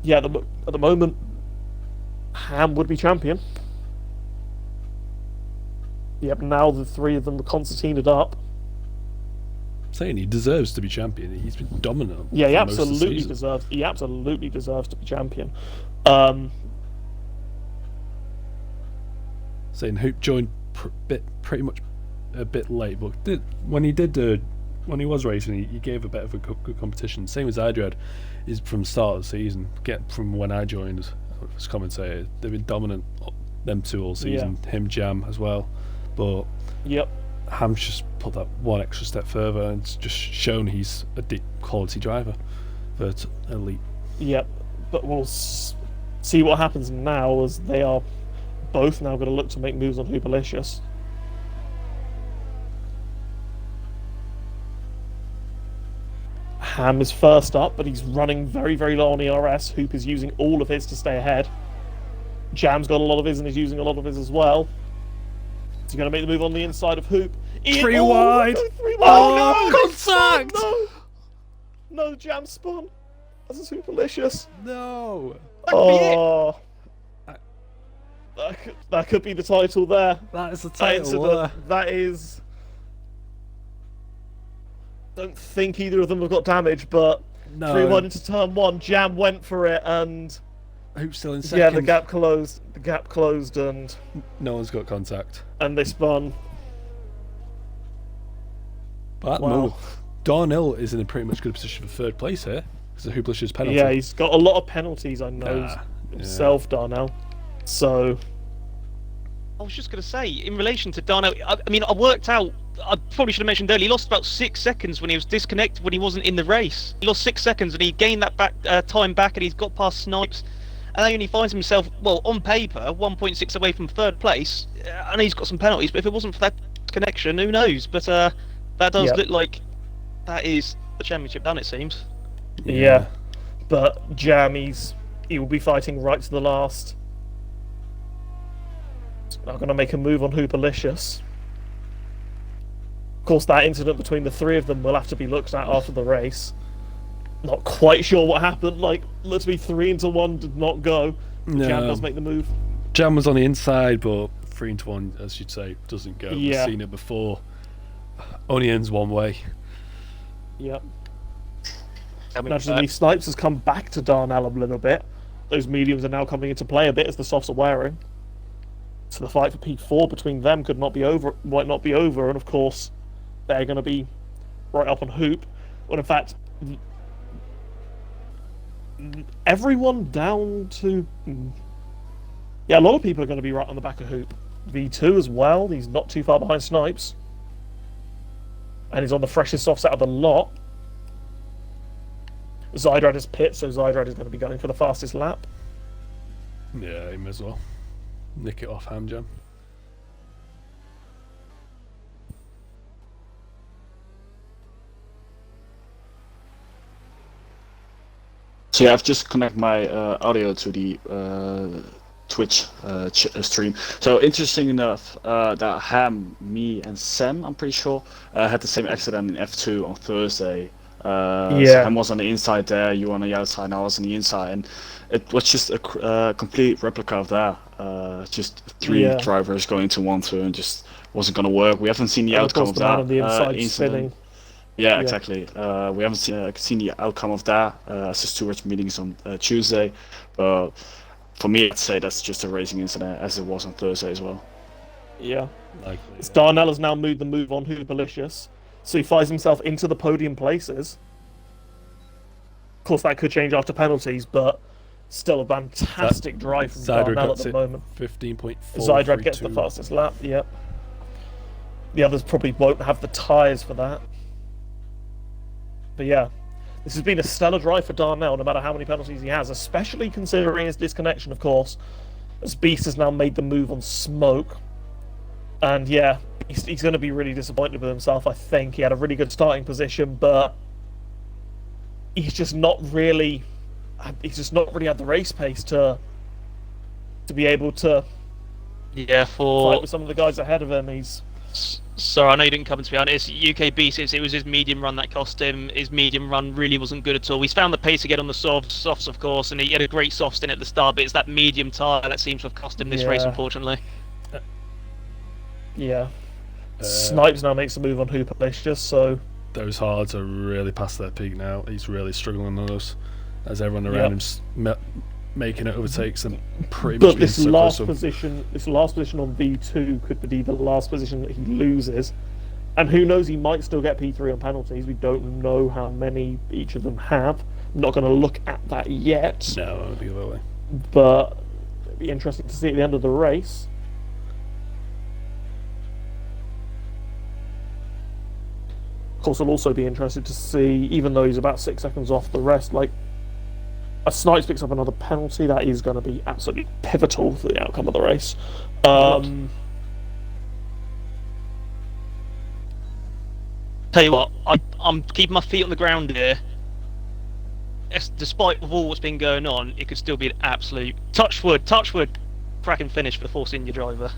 yeah, at the moment, Ham would be champion. Yep, now the three of them are concertinaed up. Saying he deserves to be champion. He's been dominant. Yeah, he for most of the absolutely season. deserves. He absolutely deserves to be champion. Saying Hoop joined pretty much a bit late, but when he was racing, he gave a bit of a good competition. Same as Hydrad is from the start of the season. From when I joined as commentator, they've been dominant. Them two all season. Yeah. Him, Jam as well, but Yep. Ham's just put that one extra step further and it's just shown he's a deep quality driver for elite. Yep. But we'll see what happens now, as they are both now going to look to make moves on Hooperlicious. Ham is first up, but he's running very, very low on ERS. Hoop is using all of his to stay ahead. Jam's got a lot of his and is using a lot of his as well. Is he going to make the move on the inside of Hoop? Three wide! No, 3 wide! Oh, no! contact! No, Jam spun. This is Hooperlicious. No! Oh, that could be the title there. That is the That title. incident, that is. Don't think either of them have got damage, but No. 3 wide into turn 1. Jam went for it, and Hoop's still in second. yeah, the gap closed. The gap closed, and No one's got contact. they spun. But Wow. no, Darnell is in a pretty much good position for third place here because of Hooplicious penalty. Yeah, he's got a lot of penalties, I know himself, Darnell. So I was just going to say, in relation to Darnell, I mean, I worked out, I probably should have mentioned earlier, he lost about 6 seconds when he was disconnected, when he wasn't in the race. He lost 6 seconds and he gained that time back, and he's got past Snipes. And then he finds himself, well, on paper, 1.6 away from third place. And he's got some penalties, but if it wasn't for that connection, who knows? But that does look like that is the championship done, it seems. yeah. But Jam, he will be fighting right to the last. Not going to make a move on Hooperlicious. Of course, that incident between the three of them will have to be looked at after the race. Not quite sure what happened. Like, let's be 3 into 1 did not go. No. Jam does make the move. Jam was on the inside, but 3 into 1, as you'd say, doesn't go. Yeah. We've seen it before. Only ends one way. Yep. Naturally, Snipes has come back to Darnell a little bit. Those mediums are now coming into play a bit as the softs are wearing. So the fight for P4 between them might not be over, and of course, they're going to be right up on Hoop. When in fact, everyone down to a lot of people are going to be right on the back of Hoop. V2 as well. He's not too far behind Snipes, and he's on the freshest softs out of the lot. Zydrad is pit, so Zydrad is going to be going for the fastest lap. Yeah, he may as well nick it off Ham Jam. So yeah, I've just connected my audio to the Twitch stream. So interesting enough, that Ham, me, and Sam, I'm pretty sure, had the same accident in F2 on Thursday. So Ham was on the inside there, you were on the outside, and I was on the inside, and it was just a complete replica of that. Just three drivers going to 1-2 and just wasn't going to work. We haven't seen the outcome of that. On the inside incident. spinning. Yeah, exactly. We haven't seen the outcome of that. Stewards meetings on Tuesday, but for me, I'd say that's just a racing incident, as it was on Thursday as well. Yeah. Likely, yeah. Darnell has now moved the move on Hooperlicious, so he finds himself into the podium places. Of course, that could change after penalties, but still a fantastic drive from Darnell at the moment. 15.4. Zydrad gets the fastest lap, yep. The others probably won't have the tyres for that. But yeah, this has been a stellar drive for Darnell, no matter how many penalties he has, especially considering his disconnection, of course, as Beast has now made the move on Smoke. And yeah, he's going to be really disappointed with himself, I think. He had a really good starting position, but he's just not really had the race pace to be able to fight with some of the guys ahead of him. So I know you didn't come to me on it. It's UK Beast. It was his medium run that cost him. His medium run really wasn't good at all. He's found the pace again on the softs, of course, and he had a great soft stint at the start, but it's that medium tyre that seems to have cost him this race, unfortunately. Yeah. Snipes now makes a move on Hooperlicious, so those hards are really past their peak now. He's really struggling on those, as everyone around him's making it overtakes and pretty much. But this last position on V2 could be the last position that he loses, and who knows, he might still get P3 on penalties. We don't know how many each of them have. I'm not going to look at that yet. No, it'll be that way. But it'll be interesting to see at the end of the race. Of course, I'll also be interested to see, even though he's about 6 seconds off the rest, like, as Snipes picks up another penalty, that is going to be absolutely pivotal for the outcome of the race. Tell you what, I'm keeping my feet on the ground here. Despite all what's been going on, it could still be an absolute touch wood, cracking finish for the Force India driver.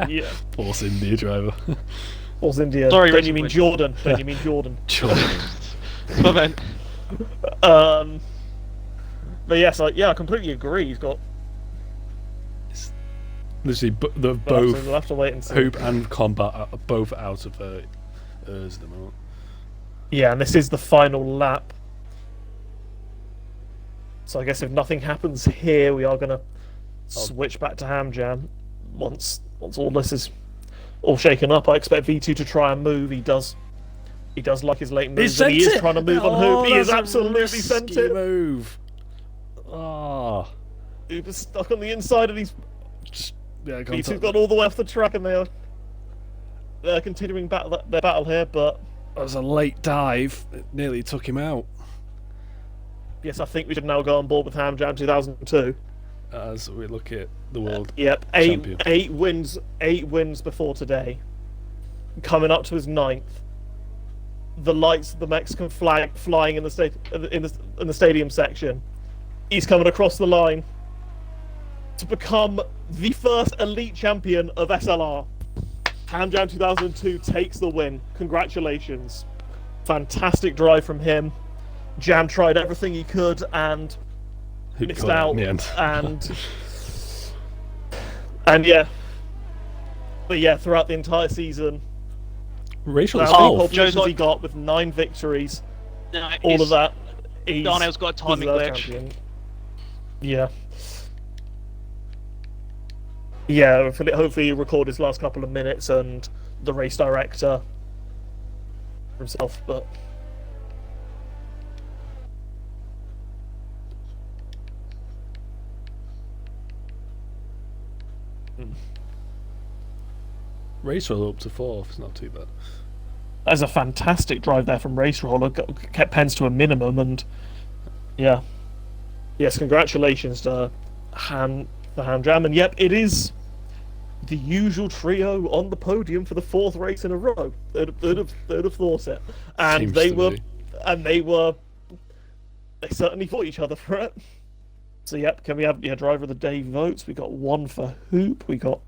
Yeah, Force India driver. Force India. Sorry, don't you mean Jordan? Don't you mean Jordan? Jordan. My man. But yes, I completely agree. He's got. Literally, We'll have to wait and see. Hoop and Combat are both out of ERS at the moment. Yeah, and this is the final lap. So I guess if nothing happens here, we are going to switch back to Ham Jam once all this is all shaken up. I expect V2 to try and move. He does like his late moves, and he is trying to move on Hoop. He is absolutely sent it. Move. Oh. Hoop is stuck on the inside, and he's V2's got all the way off the track, and they're continuing their battle here. But that was a late dive. It nearly took him out. Yes, I think we should now go on board with Ham Jam 2002. As we look at the world. Yep, eight wins before today. Coming up to his 9th. The lights of the Mexican flag flying in the stadium section. He's coming across the line to become the first elite champion of SLR. Ham Jam 2002 takes the win. Congratulations. Fantastic drive from him. Jam tried everything he could and missed out. And yeah. But yeah, throughout the entire season, Joe's he got with 9 victories. No, all of that. Darnell's got a timing glitch. Champion. Yeah. Yeah, hopefully he'll record his last couple of minutes and the race director himself, but Race Roller up to 4th, it's not too bad. That's a fantastic drive there from Race Roller, kept Pence to a minimum, and yeah. Yes, congratulations to Ham Jam, and yep, it is the usual trio on the podium for the 4th race in a row. They'd have thought it. And they certainly fought each other for it. So yep, can we have driver of the day votes? We got 1 for Hoop, we got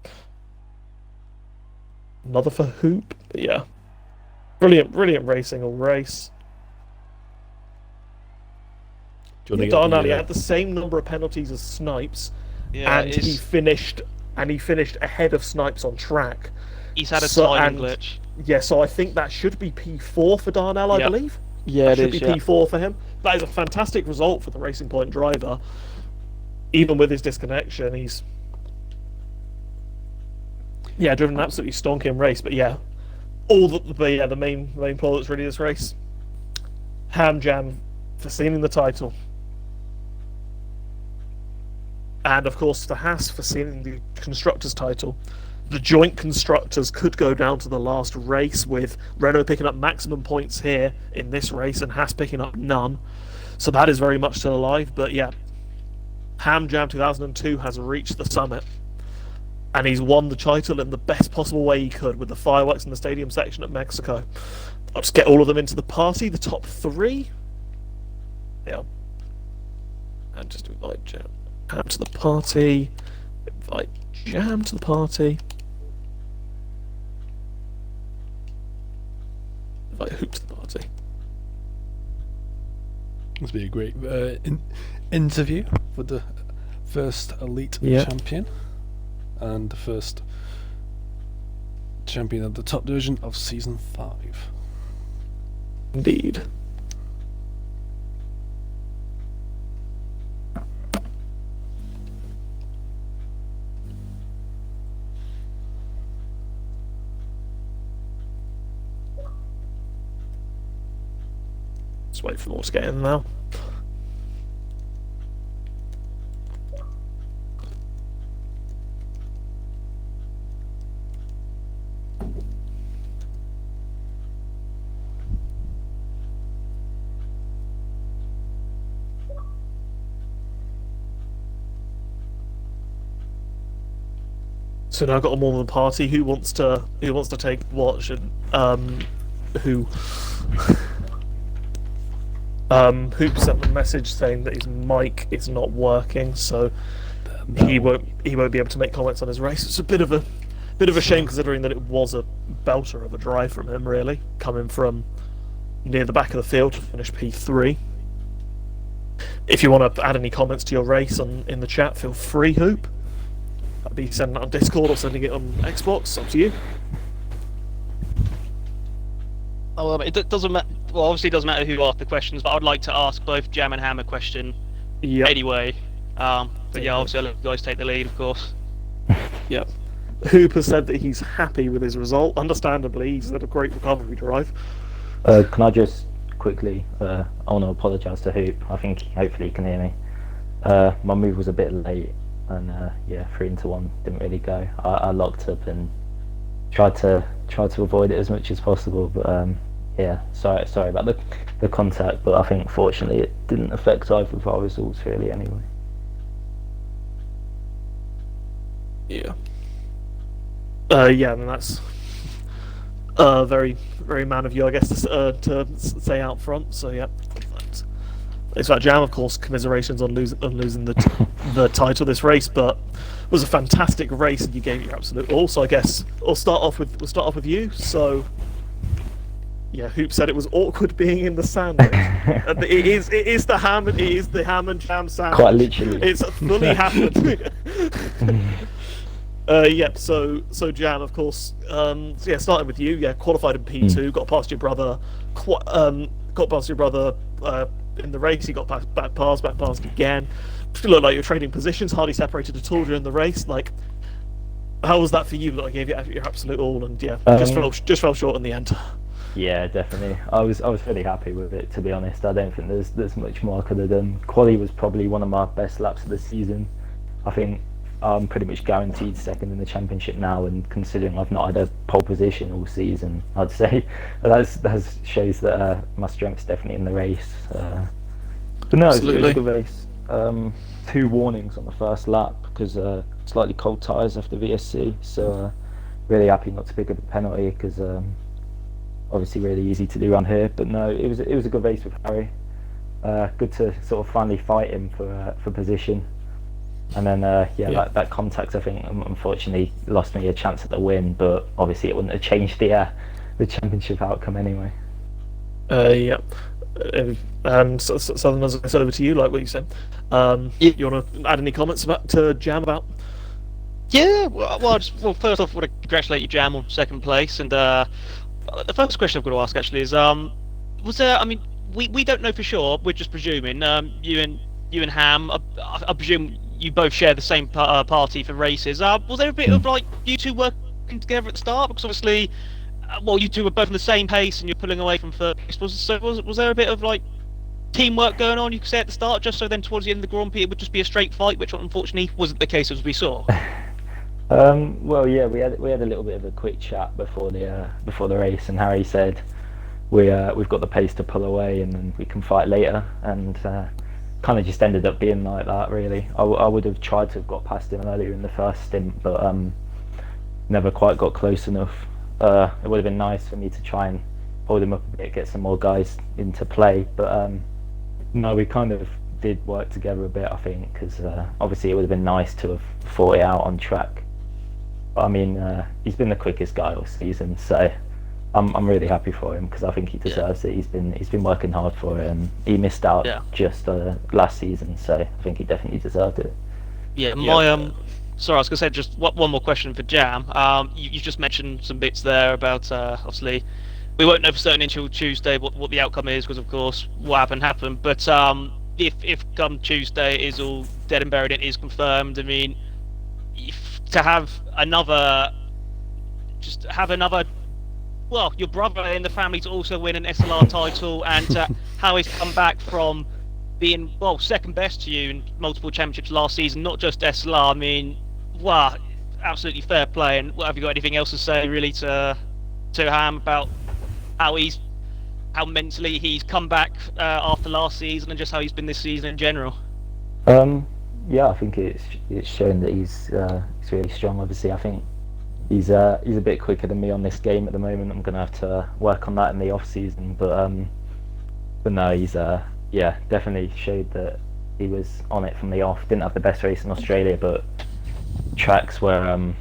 another for Hoop, but yeah. Brilliant racing all race. Darnell had the same number of penalties as Snipes, and he finished ahead of Snipes on track. He's had a timing glitch. Yeah, so I think that should be P4 for Darnell, I believe. Yeah, it should be P4 for him. That is a fantastic result for the Racing Point driver. even with his disconnection, he's driven an absolutely stonking race. But yeah, the main player that's really this race, Ham Jam for sealing the title, and of course the Haas for sealing the constructors' title. The joint constructors could go down to the last race, with Renault picking up maximum points here in this race and Haas picking up none. So that is very much still alive. But yeah, Ham Jam 2002 has reached the summit, and he's won the title in the best possible way he could, with the fireworks in the stadium section at Mexico. I'll just get all of them into the party, the top 3. Yeah. And just invite Jam to the party. Invite Jam to the party. Invite Hoop to the party. This will be a great interview with the first elite champion and the first champion of the top division of season 5. Indeed. Let's wait for more to get in now. So now I've got them all in the party. Who wants to take watch? And who Hoop sent a message saying that his mic is not working, so he won't be able to make comments on his race. It's a bit of a shame, considering that it was a belter of a drive from him, really, coming from near the back of the field to finish P3. If you want to add any comments to your race in the chat, feel free, Hoop. That'd be sending it on Discord or sending it on Xbox. Up to you. Oh, it doesn't matter. Well, obviously, it doesn't matter who asked the questions, but I'd like to ask both Jam and Ham a question. Yep. Anyway, but yeah, obviously, I'll let you guys take the lead, of course. Yep. Hoop has said that he's happy with his result. Understandably, he's had a great recovery drive. Can I just quickly? I want to apologise to Hoop. I think hopefully he can hear me. My move was a bit late, and 3 into 1 didn't really go. I locked up and tried to avoid it as much as possible, but sorry about the contact, but I think fortunately it didn't affect either of our results really anyway. And that's very, very man of you, I guess, to say out front. So yeah, it's that Jam, of course. Commiserations on losing the title this race, but it was a fantastic race, and you gave your absolute all. So I guess we'll start off with you. So yeah, Hoop said it was awkward being in the sandwich. it is the ham and Jam sandwich. Quite literally, it's fully happened. So Jam, of course. Starting with you. Qualified in P2, got past your brother. In the race, he got back past again. Looked like you're trading positions, hardly separated at all during the race. Like, how was that for you? Like, you gave your absolute all, and just fell short in the end. Yeah, definitely. I was really happy with it, to be honest. I don't think there's much more I could have done. Quali was probably one of my best laps of the season. I think I'm pretty much guaranteed second in the championship now, and considering I've not had a pole position all season, I'd say that shows that my strength's definitely in the race. But no, it was a good race. 2 warnings on the first lap because slightly cold tyres after VSC, so really happy not to pick up a penalty because obviously really easy to do around here. But no, it was a good race with Harry. Good to sort of finally fight him for position. And then, that contact, I think, unfortunately lost me a chance at the win, but obviously it wouldn't have changed the championship outcome anyway. And Southerners, it's over to you, like what you said. You want to add any comments to Jam about? Yeah, first off, I want to congratulate you, Jam, on second place. And the first question I've got to ask actually is, was there? I mean, we don't know for sure. We're just presuming. You and Ham, I presume you both share the same party for races. Was there a bit of like you two working together at the start? Because obviously, well, you two were both on the same pace and you're pulling away from third place. Was there a bit of like teamwork going on, you could say, at the start, just so then towards the end of the Grand Prix it would just be a straight fight, which unfortunately wasn't the case as we saw? Well, yeah, we had a little bit of a quick chat before the race, and Harry said we've got the pace to pull away, and then we can fight later, and kind of just ended up being like that. Really, I would have tried to have got past him earlier in the first stint, but never quite got close enough. It would have been nice for me to try and hold him up a bit, get some more guys into play, but no, we kind of did work together a bit, I think, because obviously it would have been nice to have fought it out on track. But I mean, he's been the quickest guy all season, so I'm really happy for him because I think he deserves it. He's been working hard for it, and he missed out just last season, so I think he definitely deserved it. Yeah, sorry, I was going to say just one more question for Jam. You just mentioned some bits there about obviously we won't know for certain until Tuesday what the outcome is, because of course what happened. But if come Tuesday it is all dead and buried, it is confirmed. I mean, to have another, well, your brother in the family to also win an SLR title, and how he's come back from being, well, second best to you in multiple championships last season, not just SLR. I mean, wow, absolutely fair play. And have you got anything else to say really to Ham about how mentally he's come back after last season, and just how he's been this season in general? Yeah, I think it's shown that he's really strong. Obviously, I think he's a bit quicker than me on this game at the moment. I'm going to have to work on that in the off season, but no, he's definitely showed that he was on it from the off. Didn't have the best race in Australia, but tracks where I'm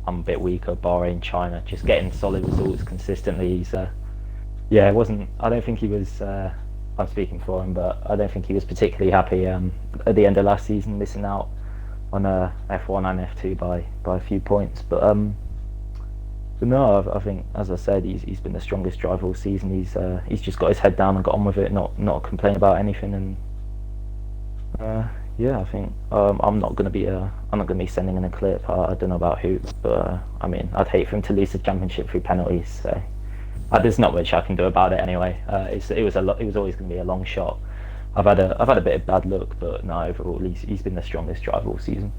a bit weaker, Bahrain, China, just getting solid results consistently. He's it wasn't. I don't think he was. I'm speaking for him, but I don't think he was particularly happy at the end of last season, missing out on F1 and F2 by a few points. But no, I think, as I said, he's been the strongest driver all season. He's just got his head down and got on with it, not complain about anything. And I think I'm not going to be sending in a clip. I don't know about who, but I mean, I'd hate for him to lose the championship through penalties. So. There's not much I can do about it anyway. It was always going to be a long shot. I've had a bit of bad luck, but no, overall he's been the strongest driver all season.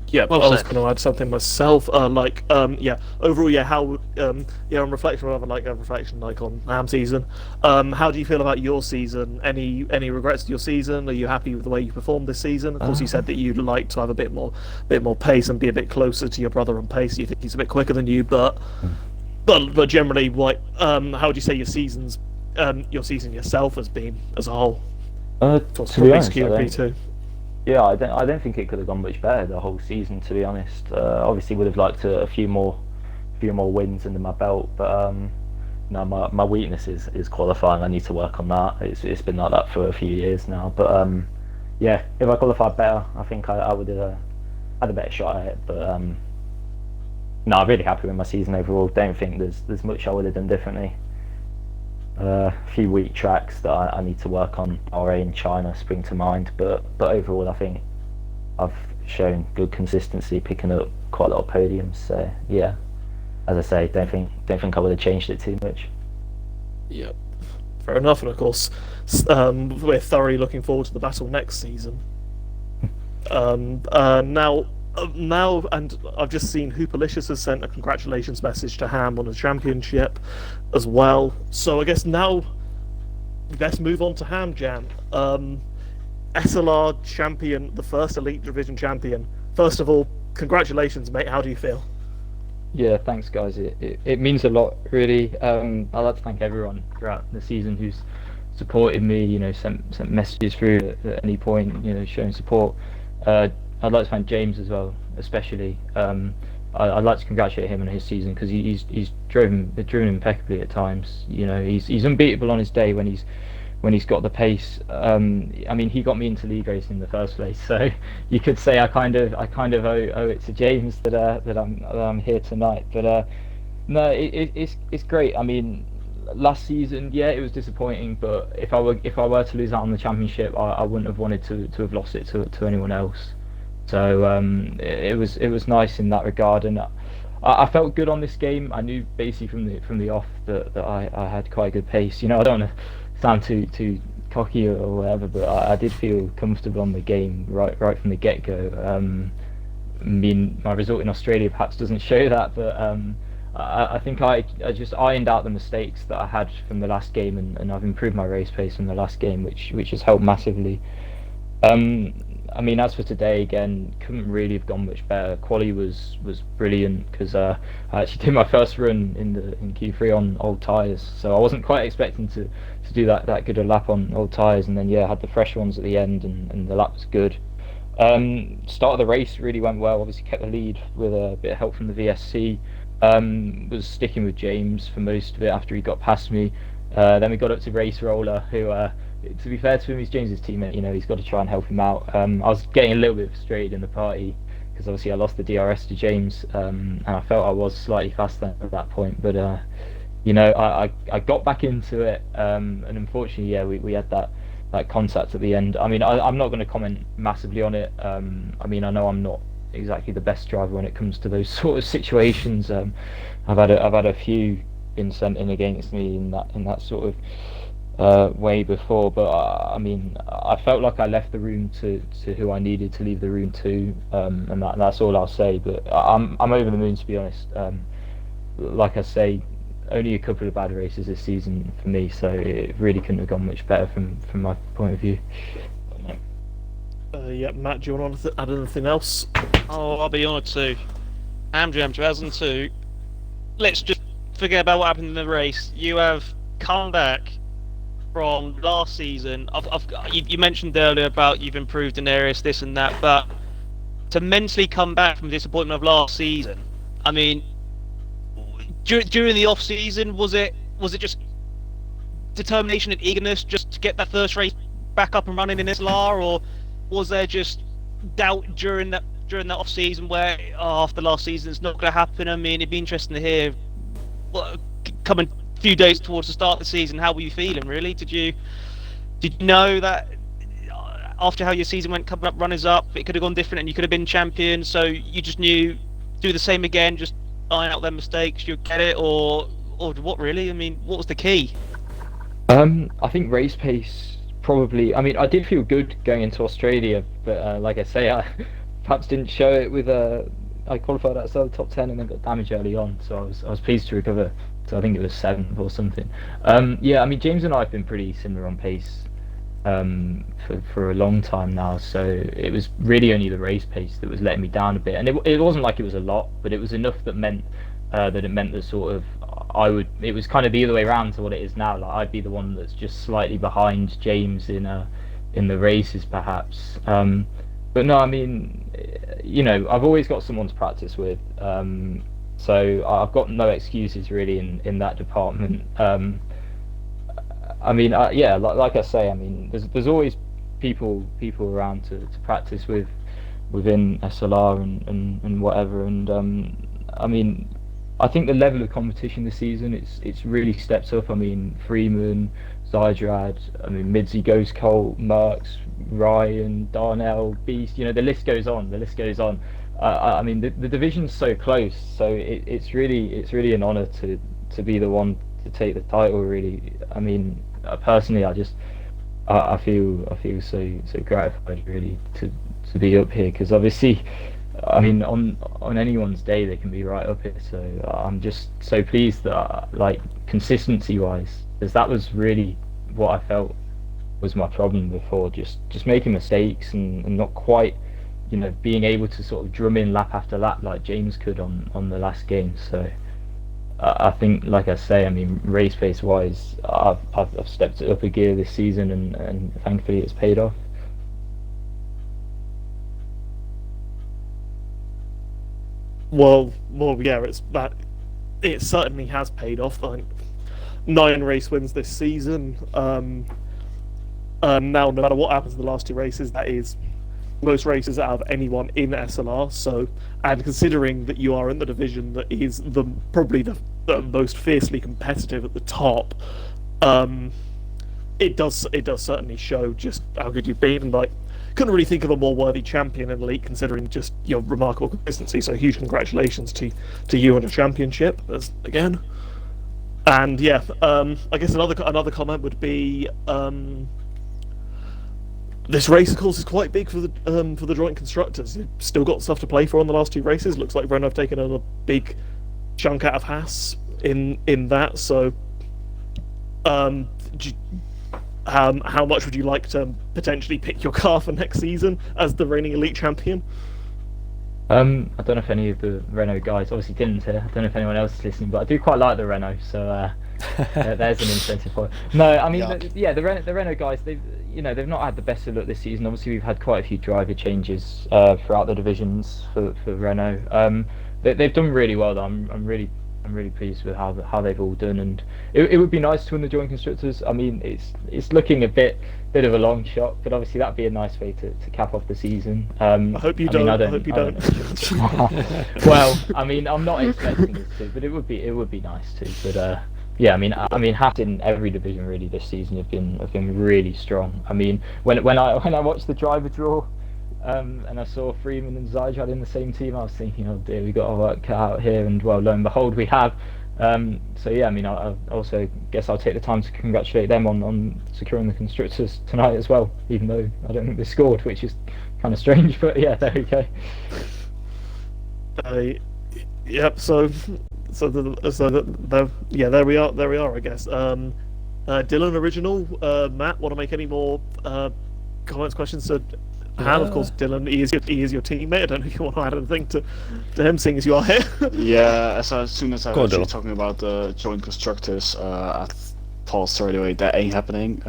Yeah, well, I was going to add something myself. Overall, how on reflection, rather like a reflection like on Ham season. How do you feel about your season? Any regrets to your season? Are you happy with the way you performed this season? Of course, you said that you'd like to have a bit more pace and be a bit closer to your brother on pace. You think he's a bit quicker than you, but generally, how would you say your season yourself has been as a whole? To be honest, I don't think it could have gone much better the whole season. To be honest, obviously would have liked a few more wins under my belt, but no, my weakness is qualifying. I need to work on that. It's been like that for a few years now. But if I qualified better, I think I would have had a better shot at it. But no, I'm really happy with my season overall. Don't think there's much I would have done differently. A few weak tracks that I need to work on, Bahrain, China spring to mind, but overall I think I've shown good consistency, picking up quite a lot of podiums. So yeah, as I say, don't think I would have changed it too much. Yep, fair enough. And of course, we're thoroughly looking forward to the battle next season. Now, and I've just seen Hoopalicious has sent a congratulations message to Ham on the championship as well. So I guess now let's move on to Ham Jam. SLR champion, the first Elite Division champion. First of all, congratulations, mate. How do you feel? Yeah, thanks, guys. It means a lot, really. I'd like to thank everyone throughout the season who's supported me. Sent messages through at any point. Showing support. I'd like to thank James as well, especially. I'd like to congratulate him on his season because he's driven impeccably at times. He's unbeatable on his day when he's got the pace. I mean, he got me into league racing in the first place, so you could say I kind of owe it to James that I'm here tonight. But no, it's great. I mean, last season, yeah, it was disappointing. But if I were to lose out on the championship, I wouldn't have wanted to have lost it to anyone else. So it was nice in that regard, and I felt good on this game. I knew basically from the off that I had quite a good pace. You know, I don't want to sound too cocky or whatever, but I did feel comfortable on the game right from the get go. I mean, my result in Australia perhaps doesn't show that, but I think I just ironed out the mistakes that I had from the last game, and I've improved my race pace from the last game, which has helped massively. I mean, as for today, again, couldn't really have gone much better. Quali was brilliant because I actually did my first run in Q3 on old tyres, so I wasn't quite expecting to do that good a lap on old tyres, and then yeah, I had the fresh ones at the end, and the lap was good. Start of the race really went well. Obviously kept the lead with a bit of help from the VSC. Was sticking with James for most of it after he got past me. Then we got up to Race Roller, who, to be fair to him, he's James's teammate. You know, he's got to try and help him out. I was getting a little bit frustrated in the party because obviously I lost the DRS to James, and I felt I was slightly faster at that point. But you know, I got back into it, and unfortunately, yeah, we had that contact at the end. I mean, I'm not going to comment massively on it. I mean, I know I'm not exactly the best driver when it comes to those sort of situations. I've had a few been sent in against me in that sort of way before, but I mean, I felt like I left the room to who I needed to leave the room to, and that's all I'll say. But I'm over the moon, to be honest. Like I say, only a couple of bad races this season for me, so it really couldn't have gone much better from my point of view. Yeah, Matt, do you want to add anything else? Oh, I'll be honoured to. Amjam 2002. Let's just forget about what happened in the race. You have come back from last season. You mentioned earlier about you've improved in areas, this and that, but to mentally come back from the disappointment of last season, I mean, during the off season, was it just determination and eagerness just to get that first race back up and running in SLR, or was there just doubt during that off season where after last season it's not going to happen? I mean, it'd be interesting to hear. Coming a few days towards the start of the season, how were you feeling? Really, did you know that after how your season went, coming up runners up, it could have gone different and you could have been champion? So you just knew do the same again, just iron out their mistakes, you'll get it, or what really? I mean, what was the key? I think race pace probably. I mean, I did feel good going into Australia, but like I say, I perhaps didn't show it with I qualified outside the top 10 and then got damage early on, so I was pleased to recover. So I think it was 7th or something. Yeah, I mean, James and I have been pretty similar on pace for a long time now, so it was really only the race pace that was letting me down a bit, and it wasn't like it was a lot, but it was enough that meant that sort of it was kind of the other way around to what it is now. Like, I'd be the one that's just slightly behind James in the races perhaps. But no, I mean, you know, I've always got someone to practice with, so I've got no excuses really in that department. I mean, yeah, like I say, I mean, there's always people around to practice with within SLR and whatever, and I mean, I think the level of competition this season it's really stepped up. I mean, Freeman, Zydrad, I mean, Midzi, Ghost Colt, Merckx, Ryan, Darnell, Beast, you know, the list goes on. I mean, the division's so close, so it's really an honour to be the one to take the title, really. I mean, personally, I feel so gratified, really, to be up here, because obviously, I mean, on anyone's day they can be right up here, so I'm just so pleased that, like, consistency wise, because that was really what I felt was my problem before, just making mistakes and not quite, you know, being able to sort of drum in lap after lap like James could on the last game. So I think, like I say, I mean, race pace wise, I've stepped it up a gear this season, and thankfully it's paid off. Well, yeah, it certainly has paid off. Like, 9 race wins this season. Now, no matter what happens in the last 2 races, that is most races out of anyone in SLR. So, and considering that you are in the division that is probably the most fiercely competitive at the top, it does certainly show just how good you've been. And like, couldn't really think of a more worthy champion in the league, considering just your remarkable consistency. So huge congratulations to you on the championship again. And yeah, I guess another comment would be this race, of course, is quite big for the joint constructors. You've still got stuff to play for on the last 2 races. Looks like Renault have taken a big chunk out of Haas in that. So, how much would you like to potentially pick your car for next season as the reigning elite champion? I don't know if any of the Renault guys, obviously Dylan's here, I don't know if anyone else is listening, but I do quite like the Renault, so there's an incentive for it. No, I mean, the Renault guys, they've not had the best of luck this season. Obviously, we've had quite a few driver changes throughout the divisions for Renault. They've done really well, though. I'm really pleased with how they've all done, and it would be nice to win the joint constructors. I mean, it's looking a bit of a long shot, but obviously that'd be a nice way to cap off the season. I hope you don't. I hope you don't. Well, I mean, I'm not expecting it to, but it would be nice to. But yeah, I mean, Haas in every division really this season have been really strong. I mean, when I watched the driver draw, and I saw Freeman and Zijad in the same team, I was thinking, oh dear, we got our work cut out here, and well, lo and behold, we have. So yeah, I mean, I also guess I'll take the time to congratulate them on securing the constructors tonight as well, even though I don't think they scored, which is kind of strange, but yeah, there we go. Yep. So there we are. I guess. Dylan, original. Matt, want to make any more comments, questions to? And of course, Dylan, he is your teammate. I don't know if you want to add anything to him, seeing as you are here. Yeah, as soon as I was talking about the joint constructors, I thought straight away that ain't happening.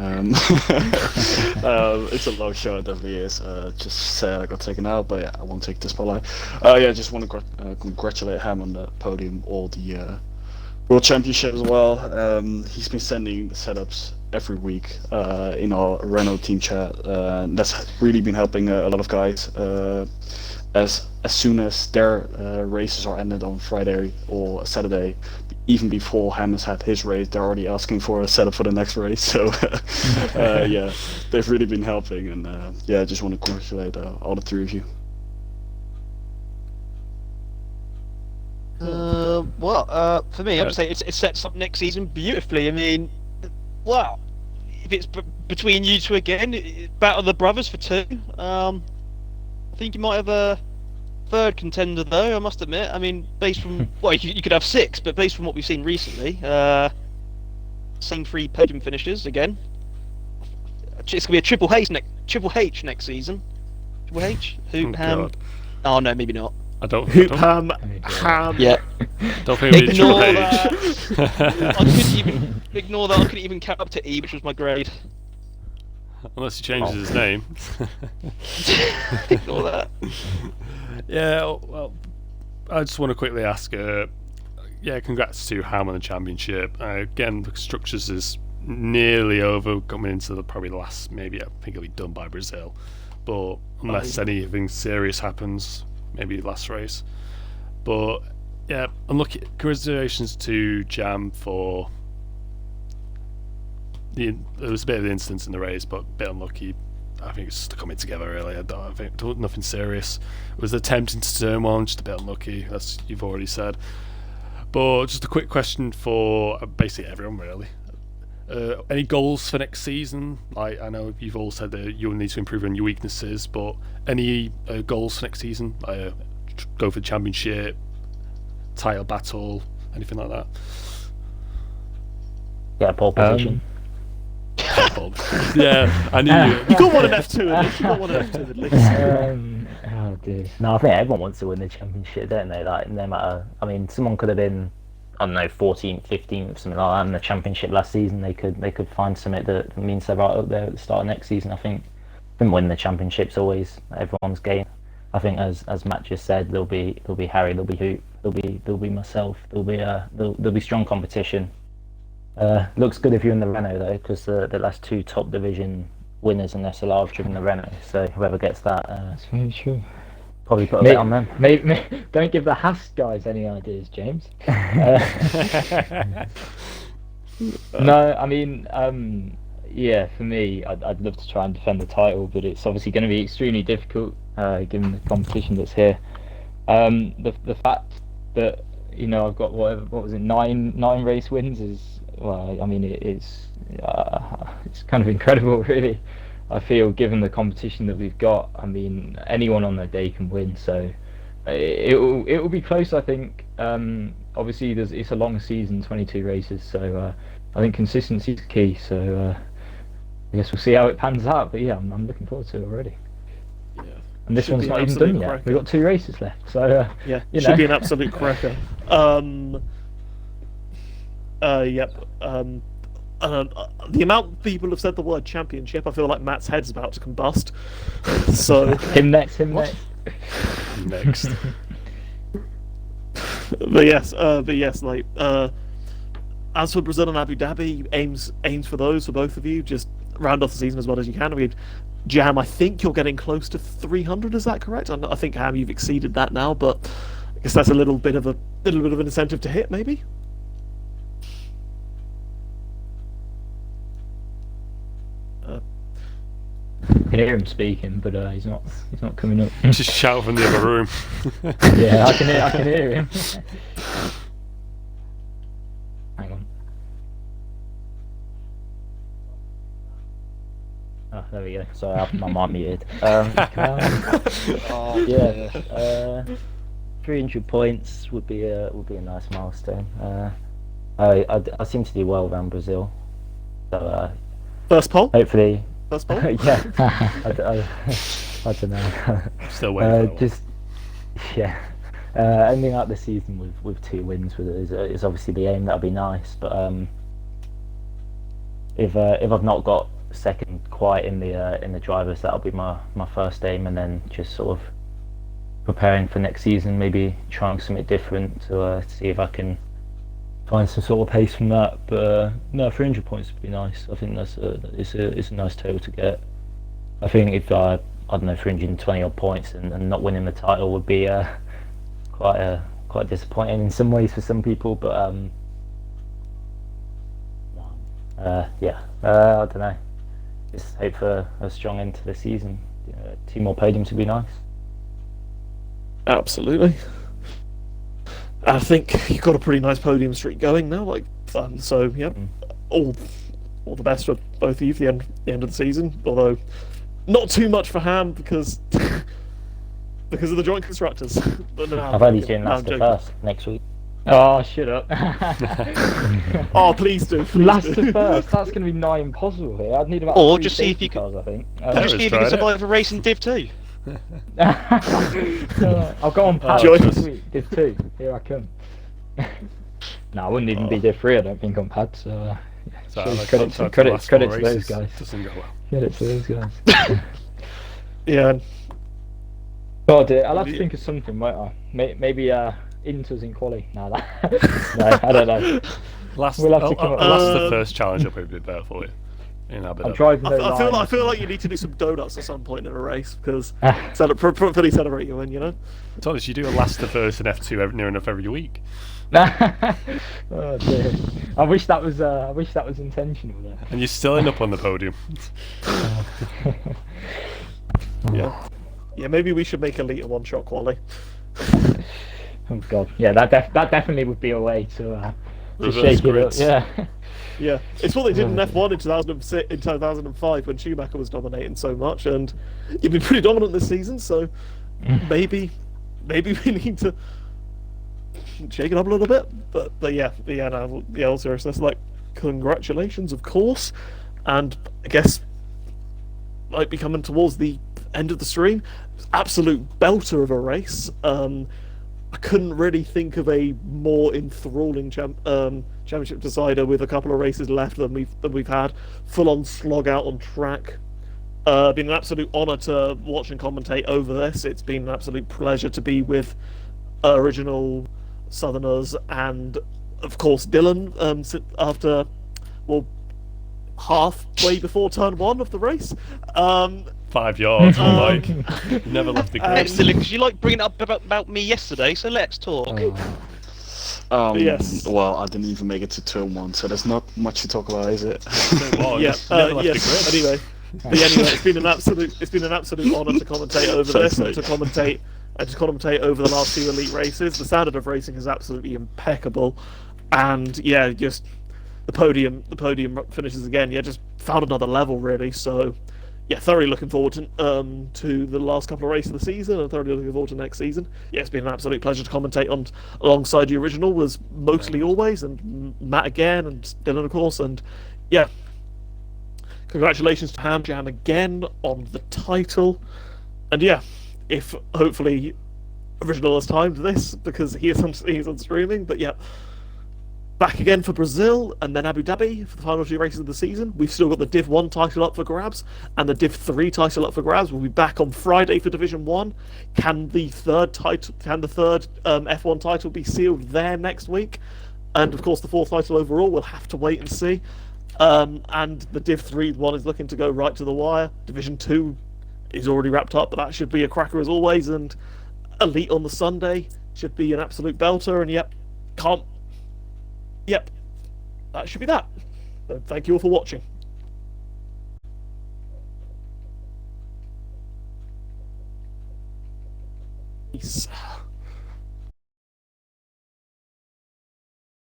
It's a long show, it definitely is. Just sad I got taken out, but yeah, I won't take the spotlight. Yeah, just want to congratulate him on the podium, all the World Championship as well. He's been sending the setups every week in our Renault team chat. That's really been helping a lot of guys. As soon as their races are ended on Friday or Saturday, even before Ham has had his race, they're already asking for a setup for the next race. So yeah, they've really been helping, and yeah, I just want to congratulate all the 3 of you. For me, I would say it sets up next season beautifully. I mean, wow, if it's between you two again, battle of the brothers for 2. I think you might have a third contender, though. I must admit. I mean, based from you could have 6, but based from what we've seen recently, same 3 podium finishes again. It's gonna be a Triple H next season. Triple H, Hoop, Ham. Oh no, maybe not. I don't. Hoop, Ham. Yeah. Don't think it'll be Triple H. I couldn't even ignore that. I couldn't even count up to E, which was my grade. Unless he changes his name. Ignore that. Yeah, well, I just want to quickly ask, yeah, congrats to Ham on the championship. Again, the constructors is nearly over, coming into probably the last, maybe I think it'll be done by Brazil. But unless anything serious happens, maybe last race. But yeah, unlucky. Congratulations to Jam for there was a bit of the incidents in the race, but a bit unlucky. I think it's just coming together really. I think nothing serious. It was attempting to turn one, just a bit unlucky. That's you've already said. But just a quick question for basically everyone really. Any goals for next season? Like I know you've all said that you'll need to improve on your weaknesses, but any goals for next season? Go for the championship, title battle, anything like that? Yeah, pole position. Yeah, I knew you got one in F2 at least. You got one in F2 at least. Oh dear. No, I think everyone wants to win the championship, don't they? Like, no matter. I mean, someone could have been, I don't know, 14th, 15th, something like that in the championship last season. They could find something that means they're right up there at the start of next season. I think winning the championship's always everyone's game. I think as Matt just said, there'll be Harry, there'll be Hoop, there'll be myself, there'll be strong competition. Looks good if you're in the Renault though, because the last 2 top division winners in SLR have driven the Renault. So whoever gets that, that's very true. Probably put a bit on them. Don't give the Haas guys any ideas, James. No, I mean, yeah, for me, I'd love to try and defend the title, but it's obviously going to be extremely difficult given the competition that's here. The fact that I've got what was it, nine race wins is, well, I mean, it's kind of incredible, really. I feel, given the competition that we've got, I mean, anyone on their day can win. So it will be close, I think. Obviously, it's a long season, 22 races, so I think consistency is key. So I guess we'll see how it pans out. But yeah, I'm looking forward to it already. Yeah. And this one's not even done yet. We've got 2 races left, so yeah, should be an absolute cracker. Yep. The amount people have said the word championship, I feel like Matt's head's about to combust. So him next. Next. But yes, like as for Brazil and Abu Dhabi, aims for those for both of you. Just round off the season as well as you can. I mean, Jam, I think you're getting close to 300. Is that correct? I think Ham, you've exceeded that now, but I guess that's a little bit of an incentive to hit, maybe. I can hear him speaking, but he's not coming up. Just shout from the other room. Yeah, I can hear him. Hang on. Oh, there we go. Sorry, I have my mic muted. Yeah, 300 points would be a nice milestone. I seem to do well around Brazil, so First poll. hopefully. First poll. Yeah, I don't know. Still waiting. Just yeah, ending out the season with 2 wins is obviously the aim. That'll be nice, but if I've not got second quite in the drivers, that'll be my first aim, and then just sort of preparing for next season, maybe trying something different to see if I can find some sort of pace from that. But no, 300 points would be nice. I think that's it's a nice total to get. I think if I don't know, 320 odd points and not winning the title would be quite disappointing in some ways for some people. But yeah, I don't know. Just hope for a strong end to the season. 2 more podiums would be nice. Absolutely. I think you've got a pretty nice podium streak going now. So yeah, all the best for both of you for the end of the season. Although not too much for Ham because of the joint constructors. But no, I've only seen last to first next week. Oh, shut up. Oh, please do. Last to first. That's going to be nigh impossible here. I'd need about. Or 3 just see if you cars, I think. Just see if you can survive a race in Div 2. I'll go on pad Join this us. week. Div 2. Here I come. No, I wouldn't even be Div 3. I don't think on pad. So credit to those guys. Doesn't go well. Credit to those guys. Yeah. Oh dear, I'll have to think of something, won't I? Maybe Inter's in quali. No, no, I don't know. We'll have to come up. The first challenge will probably be better for you. I'm driving. I feel like you need to do some donuts at some point in a race because fully celebrate your win. Thomas, you do a last to first and F2 near enough every week. Oh dear. I wish that was intentional there. And you still end up on the podium. Yeah. Yeah, maybe we should make Elite a one-shot quali. Oh god, yeah, that definitely would be a way to Reverse shake grids. it up. Yeah. Yeah, it's what they did in F1 in 2005 when Schumacher was dominating so much, and you've been pretty dominant this season. So maybe we need to shake it up a little bit. But yeah, all seriousness, congratulations, of course, and I guess might be coming towards the end of the stream. Absolute belter of a race. I couldn't really think of a more enthralling championship decider with a couple of races left than we've had. Full on slog out on track. Been an absolute honour to watch and commentate over this. It's been an absolute pleasure to be with original Southerners and of course Dylan. After halfway before turn 1 of the race. 5 yards, more like. You never left the grid. Excellent, because you like bringing up about me yesterday, so let's talk. Yes. Well, I didn't even make it to turn 1, so there's not much to talk about, is it? Yeah. Never left Yes. the grid. Anyway, it's been an absolute honour to commentate over Thanks, this and mate. to commentate over the last 2 elite races. The standard of racing is absolutely impeccable, and yeah, just the podium finishes again. Yeah, just found another level really. So yeah, thoroughly looking forward to the last couple of races of the season, and thoroughly looking forward to next season. Yeah, it's been an absolute pleasure to commentate on alongside the original, was mostly always, and Matt again, and Dylan of course, and yeah. Congratulations to Ham Jam again on the title, and yeah, if hopefully original has timed this because he's on streaming, but yeah. Back again for Brazil and then Abu Dhabi for the final 2 races of the season. We've still got the Div 1 title up for grabs and the Div 3 title up for grabs. We'll be back on Friday for Division 1. Can the third F1 title be sealed there next week? And of course the 4th title overall, we'll have to wait and see. And the Div 3 one is looking to go right to the wire. Division 2 is already wrapped up, but that should be a cracker as always. And Elite on the Sunday should be an absolute belter. And yep, that should be that. So thank you all for watching.